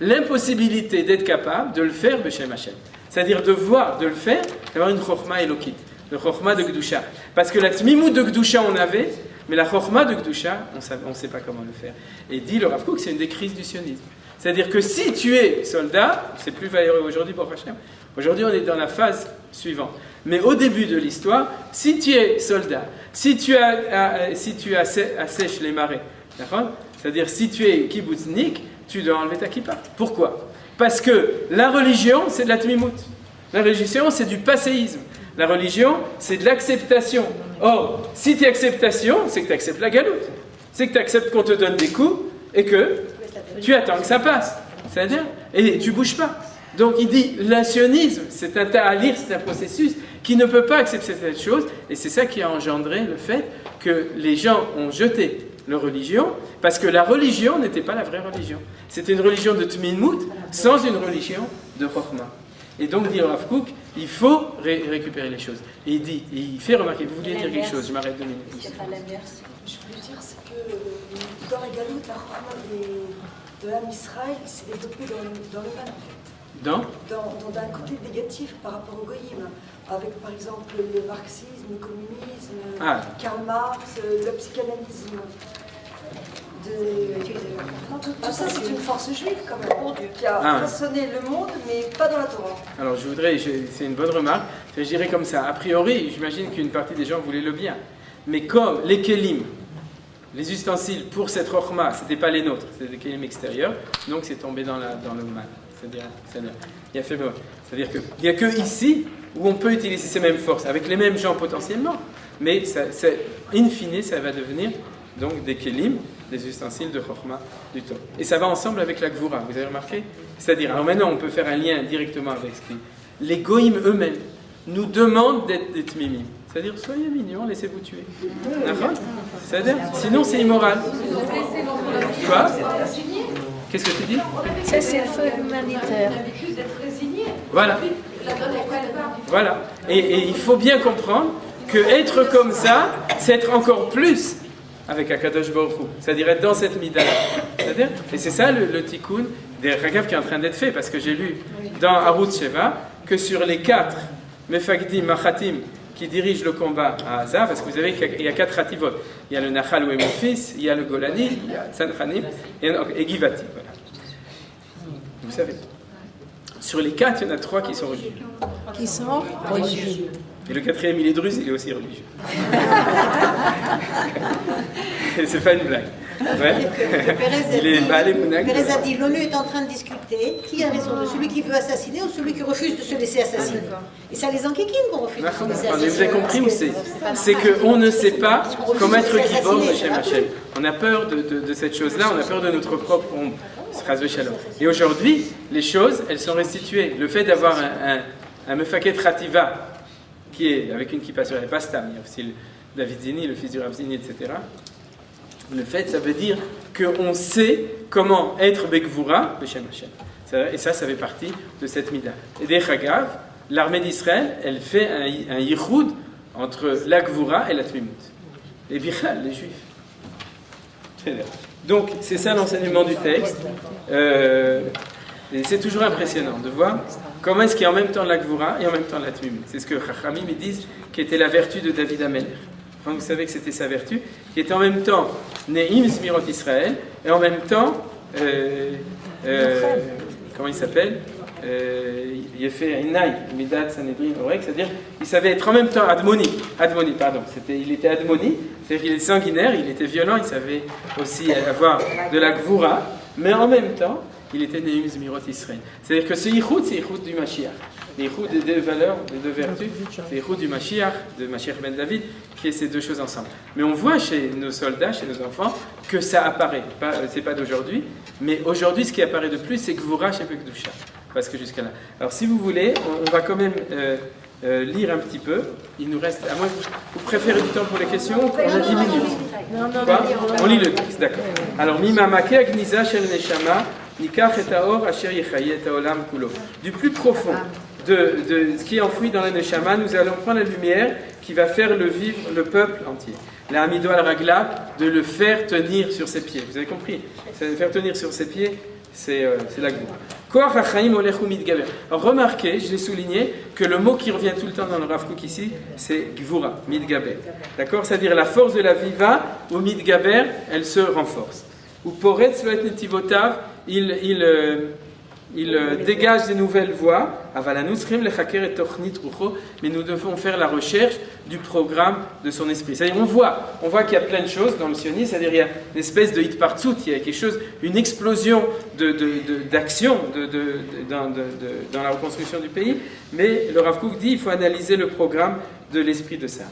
l'impossibilité d'être capable de le faire b'shem Hashem. C'est-à-dire de voir, de le faire, d'avoir une chokhma élokite, le chokhma de Gdusha. Parce que la tmimout de Gdusha on avait, mais la chokhma de Gdusha, on ne sait pas comment le faire. Et dit le Rav Kook, c'est une des crises du sionisme. C'est-à-dire que si tu es soldat, c'est plus valeureux aujourd'hui pour Hashem. Aujourd'hui, on est dans la phase suivante. Mais au début de l'histoire, si tu es soldat, si tu assèches les marais, d'accord ? C'est-à-dire si tu es kibbutznik, tu dois enlever ta kippa. Pourquoi ? Parce que la religion, c'est de la tmimout. La religion, c'est du passéisme. La religion, c'est de l'acceptation. Or, si tu es acceptation, c'est que tu acceptes la galoute. C'est que tu acceptes qu'on te donne des coups et que tu attends que ça passe. C'est-à-dire, et tu ne bouges pas. Donc il dit, le sionisme, c'est un ta'alir, c'est un processus qui ne peut pas accepter cette chose, et c'est ça qui a engendré le fait que les gens ont jeté leur religion, parce que la religion n'était pas la vraie religion. C'était une religion de Tminmout, sans une religion de Chokhmah. Et donc, dit Rav Kook, il faut récupérer les choses. Et il dit, il fait remarquer, vous vouliez dire quelque chose, je m'arrête 2 minutes. Je voulais dire, c'est que dans les galoutes, la Chokhmah de l'âme Israël s'est développée dans le mal, en fait. Dans d'un côté négatif par rapport au goïm, avec par exemple le marxisme, le communisme, Karl Marx, le psychanalyse. Tout ça, c'est une force juive quand même, qui a façonné le monde, mais pas dans la Torah. Alors c'est une bonne remarque, je dirais comme ça. A priori, j'imagine qu'une partie des gens voulaient le bien. Mais comme les kelim, les ustensiles pour cette chokhmah, ce n'étaient pas les nôtres, c'était des kelim extérieurs, donc c'est tombé dans le mal. C'est-à-dire qu'il n'y a que ici où on peut utiliser ces mêmes forces, avec les mêmes gens potentiellement, mais in fine, ça va devenir donc des kelim, des ustensiles de chokhmah du temps. Et ça va ensemble avec la gvura, vous avez remarqué ? C'est-à-dire, alors maintenant on peut faire un lien directement avec ce qui... Les goïms eux-mêmes nous demandent d'être des tmimim. C'est-à-dire, soyez mignons, laissez-vous tuer. D'accord ? C'est-à-dire, sinon c'est immoral. Quoi ? Qu'est-ce que tu dis ? Ça, c'est le feu humanitaire. Voilà. Voilà. Et il faut bien comprendre que être comme ça, c'est être encore plus avec Akadosh Baruch Hu. C'est-à-dire être dans cette mida. C'est-à-dire, et c'est ça le tikkun des Ragav qui est en train d'être fait, parce que j'ai lu dans Arutz Sheva que sur les 4 Mefagdim, Machatim, qui dirigent le combat à Haza, parce que vous savez qu'il y a 4 rativot. Il y a le Nachal ou Emophis, il y a le Golani, il y a Tzanchanim et Givati. Voilà. Vous savez. Sur les 4, il y en a 3 qui sont religieux. Qui sont religieux. Et le 4e, il est druze, il est aussi religieux. C'est pas une blague. Ouais. Pérez a dit, l'ONU est en train de discuter qui a raison, de celui qui veut assassiner ou celui qui refuse de se laisser assassiner. Et ça les enquiquine qu'on refuse de se laisser assassiner. Vous avez compris où c'est ? C'est qu'on ne sait pas comment être Gibor de Shem Hashem. On a peur de cette chose-là, on a peur de notre propre ombre. Et aujourd'hui, les choses, elles sont restituées. Le fait d'avoir un Mefaket Rativa, qui est avec une kippa sur elle, pas Stam, il y a aussi le David Zini, le fils du Rav Zini, etc. Le fait, ça veut dire qu'on sait comment être Bekvura, Beshem Hashem. Et ça fait partie de cette mida. Et des Chagav, l'armée d'Israël, elle fait un yichud entre la Gvura et la Tmimut. Les Bichal, les Juifs. Très bien. Donc, c'est ça l'enseignement du texte. Et c'est toujours impressionnant de voir comment est-ce qu'il y a en même temps la Gvura et en même temps la Tmimut. C'est ce que Chachamim disent qui était la vertu de David Amelech. Enfin, vous savez que c'était sa vertu, qui était en même temps Ne'im Zmirot Israël et en même temps, comment il s'appelle il a fait Inay, Midat Sanhedrin, c'est-à-dire il savait être en même temps Admoni, pardon, il était Admoni, c'est-à-dire qu'il était sanguinaire, il était violent, il savait aussi avoir de la Gvura, mais en même temps, il était Ne'im Zmirot Israël. C'est-à-dire que ce Yichud, c'est Yichud du Mashiach. Yichud des 2 valeurs, des 2 vertus, c'est Yichud du Mashiach, de Mashiach ben David, qui est ces 2 choses ensemble. Mais on voit chez nos soldats, chez nos enfants, que ça apparaît. C'est pas d'aujourd'hui, mais aujourd'hui, ce qui apparaît de plus, c'est Gvura chez Bekdusha. Parce que jusqu'à là. Alors, si vous voulez, on va quand même lire un petit peu. Il nous reste, à moins que vous préférez du temps pour les questions, on a 10 minutes. Quoi ? On lit le texte, d'accord. Alors, Mimamake Agniza Shel Neshama, Nikach et Aor Asher Yechaye et Olam Kulo. Du plus profond de ce qui est enfoui dans la Neshama, nous allons prendre la lumière qui va faire le vivre le peuple entier. La Hamido al-Ragla, de le faire tenir sur ses pieds. Vous avez compris? Faire tenir sur ses pieds, c'est la Gvoura. Koach HaChaim Olech Umidgaber. Remarquez, je l'ai souligné, que le mot qui revient tout le temps dans le Rav Kook ici, c'est Gvoura, Midgaber. D'accord? C'est-à-dire la force de la vie va, au Midgaber, elle se renforce. Ou Poretz Loet Netivotav, il dégage des nouvelles voies, mais nous devons faire la recherche du programme de son esprit. C'est-à-dire, on voit qu'il y a plein de choses dans le sionisme, c'est-à-dire il y a une espèce de hitpartsut, il y a quelque chose, une explosion d'action dans la reconstruction du pays, mais le Rav Kook dit il faut analyser le programme de l'esprit de ça.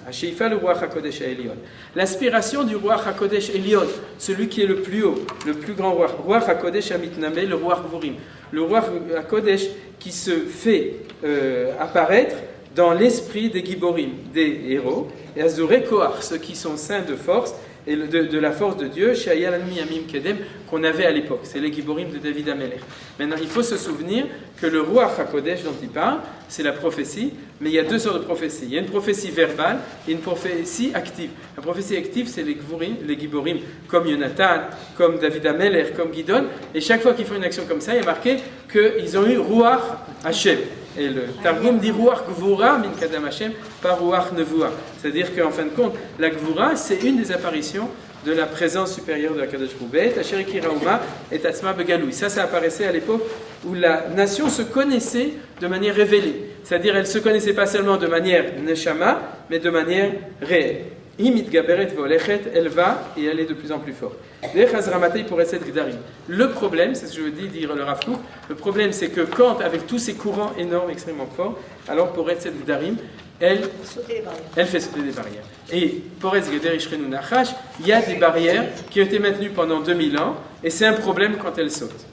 L'aspiration du roi HaKodesh Elion, celui qui est le plus haut, le plus grand roi HaKodesh Amitname, le roi Gvurim, le roi HaKodesh qui se fait apparaître dans l'esprit des Giborim, des héros, et Azure Koach, ceux qui sont saints de force, et de la force de Dieu, qu'on avait à l'époque. C'est les Giborim de David Amelech. Maintenant, il faut se souvenir que le roi HaKodesh dont il parle, c'est la prophétie, mais il y a deux sortes de prophéties. Il y a une prophétie verbale et une prophétie active. La prophétie active, c'est les Giborim, comme Yonatan, comme David Amelech, comme Gidon, et chaque fois qu'ils font une action comme ça, il y a marqué qu'ils ont eu Ruach Hashem. Et le Targum dit Ruach Gvura min Kadam Hashem, pas Ruach Nevoua. C'est-à-dire qu'en fin de compte, la Gvura, c'est une des apparitions de la présence supérieure de la Kadosh Hu, Asher Kiraouma et Tatsma Begaloui. Ça apparaissait à l'époque où la nation se connaissait de manière révélée. C'est-à-dire, elle ne se connaissait pas seulement de manière neshama, mais de manière réelle. Elle va et elle est de plus en plus forte. Le problème, c'est ce que je veux dire le Rav Kook, le problème c'est que quand, avec tous ces courants énormes, extrêmement forts, alors pour Etzet Gdarim, elle fait sauter des barrières. Et pour Etz Geder Ishrenu Nachash, il y a des barrières qui ont été maintenues pendant 2000 ans, et c'est un problème quand elles sautent.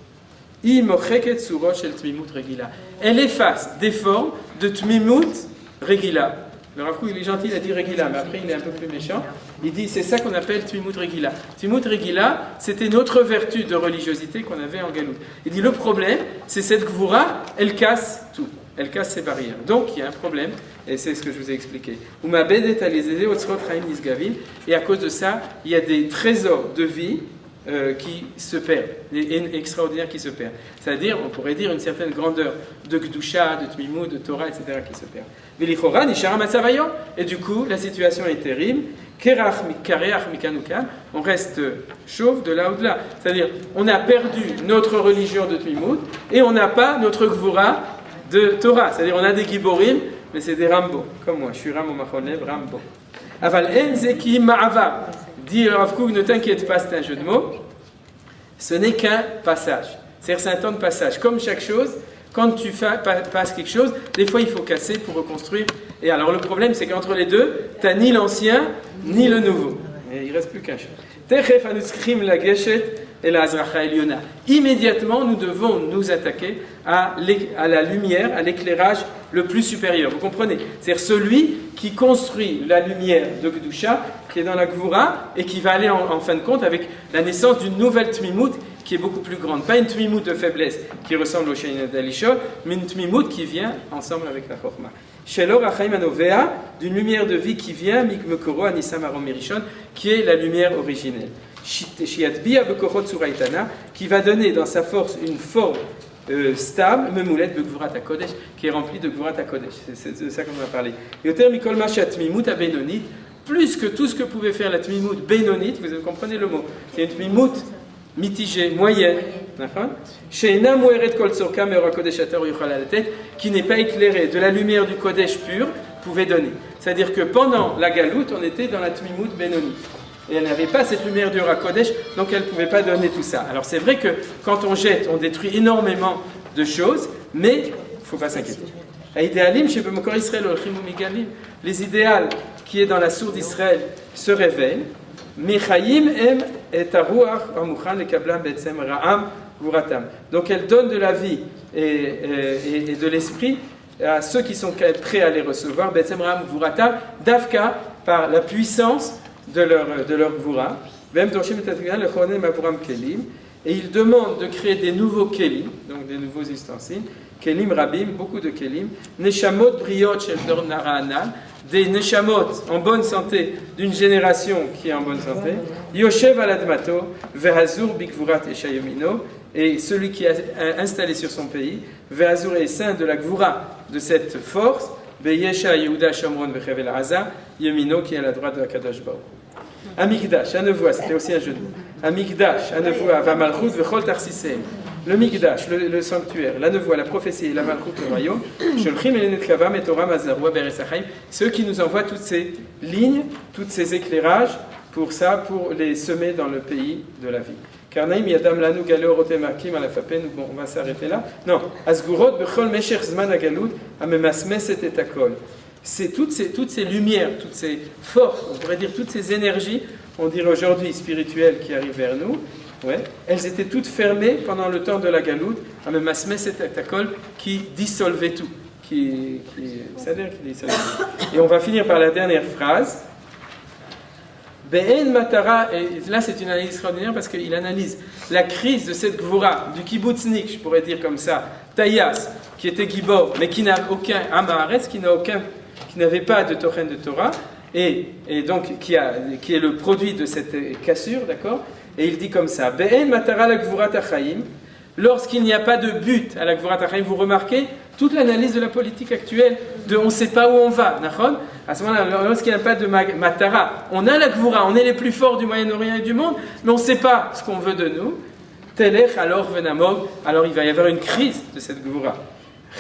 Elle efface des formes de Tmimut Regila. Le Rav Kook, il est gentil, il a dit Regila, mais après il est un peu plus méchant. Il dit c'est ça qu'on appelle Tmimut Regila. Tmimut Regila, c'était une autre vertu de religiosité qu'on avait en Galout. Il dit le problème, c'est cette Gvura, elle casse tout. Elle casse ses barrières. Donc il y a un problème, et c'est ce que je vous ai expliqué. Et à cause de ça, il y a des trésors de vie qui se perdent, extraordinaires qui se perdent. C'est-à-dire, on pourrait dire une certaine grandeur de Gdusha, de Tmimut, de Torah, etc. qui se perdent. Et du coup, la situation est terrible. On reste chauve de là ou de là. C'est-à-dire, on a perdu notre religion de Tmimut et on n'a pas notre Gvura de Torah. C'est-à-dire, on a des Giborim, mais c'est des Rambo. Comme moi, je suis Ramo Machonev, Rambo. Aval Enzeki Ma'ava. Dit le Rav Kook, ne t'inquiète pas, c'est un jeu de mots. Ce n'est qu'un passage. C'est-à-dire, c'est un temps de passage. Comme chaque chose, quand tu passes quelque chose, des fois il faut casser pour reconstruire. Et alors le problème, c'est qu'entre les deux, tu n'as ni l'ancien, ni le nouveau. Et il ne reste plus qu'un chose. Immédiatement, nous devons nous attaquer à la lumière, à l'éclairage le plus supérieur. Vous comprenez? C'est-à-dire celui qui construit la lumière de Kedusha, qui est dans la Gvura, et qui va aller en fin de compte avec la naissance d'une nouvelle Tmimut qui est beaucoup plus grande. Pas une Tmimut de faiblesse qui ressemble au Sheina d'Alishol, mais une Tmimut qui vient ensemble avec la Chokhmah. Shelor Achaim Anovea, d'une lumière de vie qui vient, Mikmekoro Anisam Arom Merishon, qui est la lumière originelle. Shiatbia Bekochot Suraitana, qui va donner dans sa force une forme stable, Memoulet Begvurat HaKodesh, qui est remplie de Gvurat HaKodesh. C'est de ça qu'on va parler. Yoter Mikol Mashat Tmimut Abenonit, plus que tout ce que pouvait faire la Tmimut Benonit, vous comprenez le mot, c'est une Tmimut mitigée, moyenne, qui n'est pas éclairée de la lumière du Kodesh pur, pouvait donner. C'est-à-dire que pendant la Galoute, on était dans la Tmimut Benonit. Et elle n'avait pas cette lumière du Kodesh, donc elle ne pouvait pas donner tout ça. Alors c'est vrai que quand on jette, on détruit énormément de choses, mais il ne faut pas s'inquiéter. Les idéaux qui est dans la source d'Israël se révèlent. Donc elle donne de la vie et de l'esprit à ceux qui sont prêts à les recevoir, Davka, par la puissance de leur Gvura. et il demande de créer des nouveaux kelim, donc des nouveaux ustensiles, kelim rabim, beaucoup de kelim, neshamot briot shel dor nara'anan, des neshamot en bonne santé d'une génération qui est en bonne santé, yoshev al admato, ve'hazur bikvurat eshayomino, et celui qui est installé sur son pays, ve'hazur est saint de la gvura, de cette force, be'yesha Yehuda Shomron ve'chevel Aza, yomino qui est à la droite de la Kadosh Baruch. Amigdash, à neuf voix, c'était aussi un jeu de mots. Amigdash, à neuf voix, va malchut vechol tarsisem. Le Migdash, le sanctuaire, la nevoie, la prophétie, la malchut, le royaume. Sholchim elenet kavam et Torah mazarua beres hachaim. Ceux qui nous envoient toutes ces lignes, tous ces éclairages, pour ça, pour les semer dans le pays de la vie. Karnaim yadam lanu galeo rotemakim à la fapen. Bon, on va s'arrêter là. Non. Asgurot bechol mesher zman agalud amemasmeset et akol. C'est toutes ces lumières, toutes ces forces, on pourrait dire toutes ces énergies, on dirait aujourd'hui spirituelles qui arrivent vers nous, ouais, elles étaient toutes fermées pendant le temps de la galoute, qui dissolvait tout, c'est-à-dire qui dissolvait tout. Et on va finir par la dernière phrase. Be'en matara, et là c'est une analyse extraordinaire parce qu'il analyse la crise de cette gvura, du kibbutznik, je pourrais dire comme ça, Taïas, qui était gibor, mais qui n'a aucun amaharetz, qui n'avait pas de tochen de Torah, et donc qui est le produit de cette cassure, d'accord. Et il dit comme ça, Be'en matara la gvurat achaim, lorsqu'il n'y a pas de but à la gvurat achaim, vous remarquez toute l'analyse de la politique actuelle, de on ne sait pas où on va, d'accord. À ce moment-là, lorsqu'il n'y a pas de matara, on a la gvura, on est les plus forts du Moyen-Orient et du monde, mais on ne sait pas ce qu'on veut de nous. Telech alors venamog, alors il va y avoir une crise de cette gvura.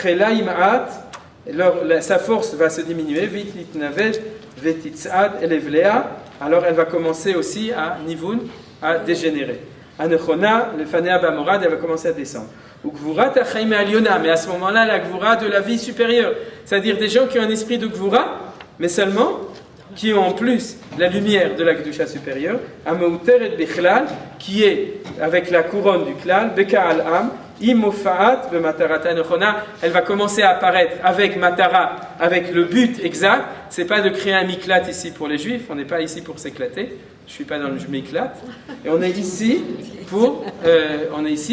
Chela imaat, sa force va se diminuer, vit litnavel, vetitzad elevlea, alors elle va commencer aussi à nivun, à dégénérer. Anechona, le fanea bamorad, elle va commencer à descendre. Ou gvurat achaim aliona, mais à ce moment-là, la gvura de la vie supérieure, c'est-à-dire des gens qui ont un esprit de gvura, mais seulement qui ont en plus la lumière de la Kedusha supérieure, Ameuter et Bechlal, qui est avec la couronne du Klal, Beka al-Am, Imofaat, Bematarata Nechona, elle va commencer à apparaître avec Matara, avec le but exact. C'est pas de créer un miklat ici pour les Juifs, on n'est pas ici pour s'éclater, je suis pas dans le miklat, et on est ici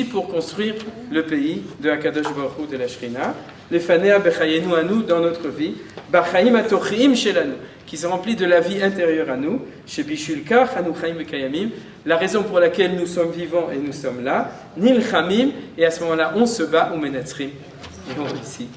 pour construire le pays de Hakadosh Baruch Hu, de la Shrina, les Fanea Bechayenu à nous dans notre vie, Bachaim Atochim Shelanu, qui se remplit de la vie intérieure à nous, chez Bishulka, Chanuchaim Bekayamim, la raison pour laquelle nous sommes vivants et nous sommes là, Nilchamim, et à ce moment-là on se bat, ou Menatzrim, et on ici.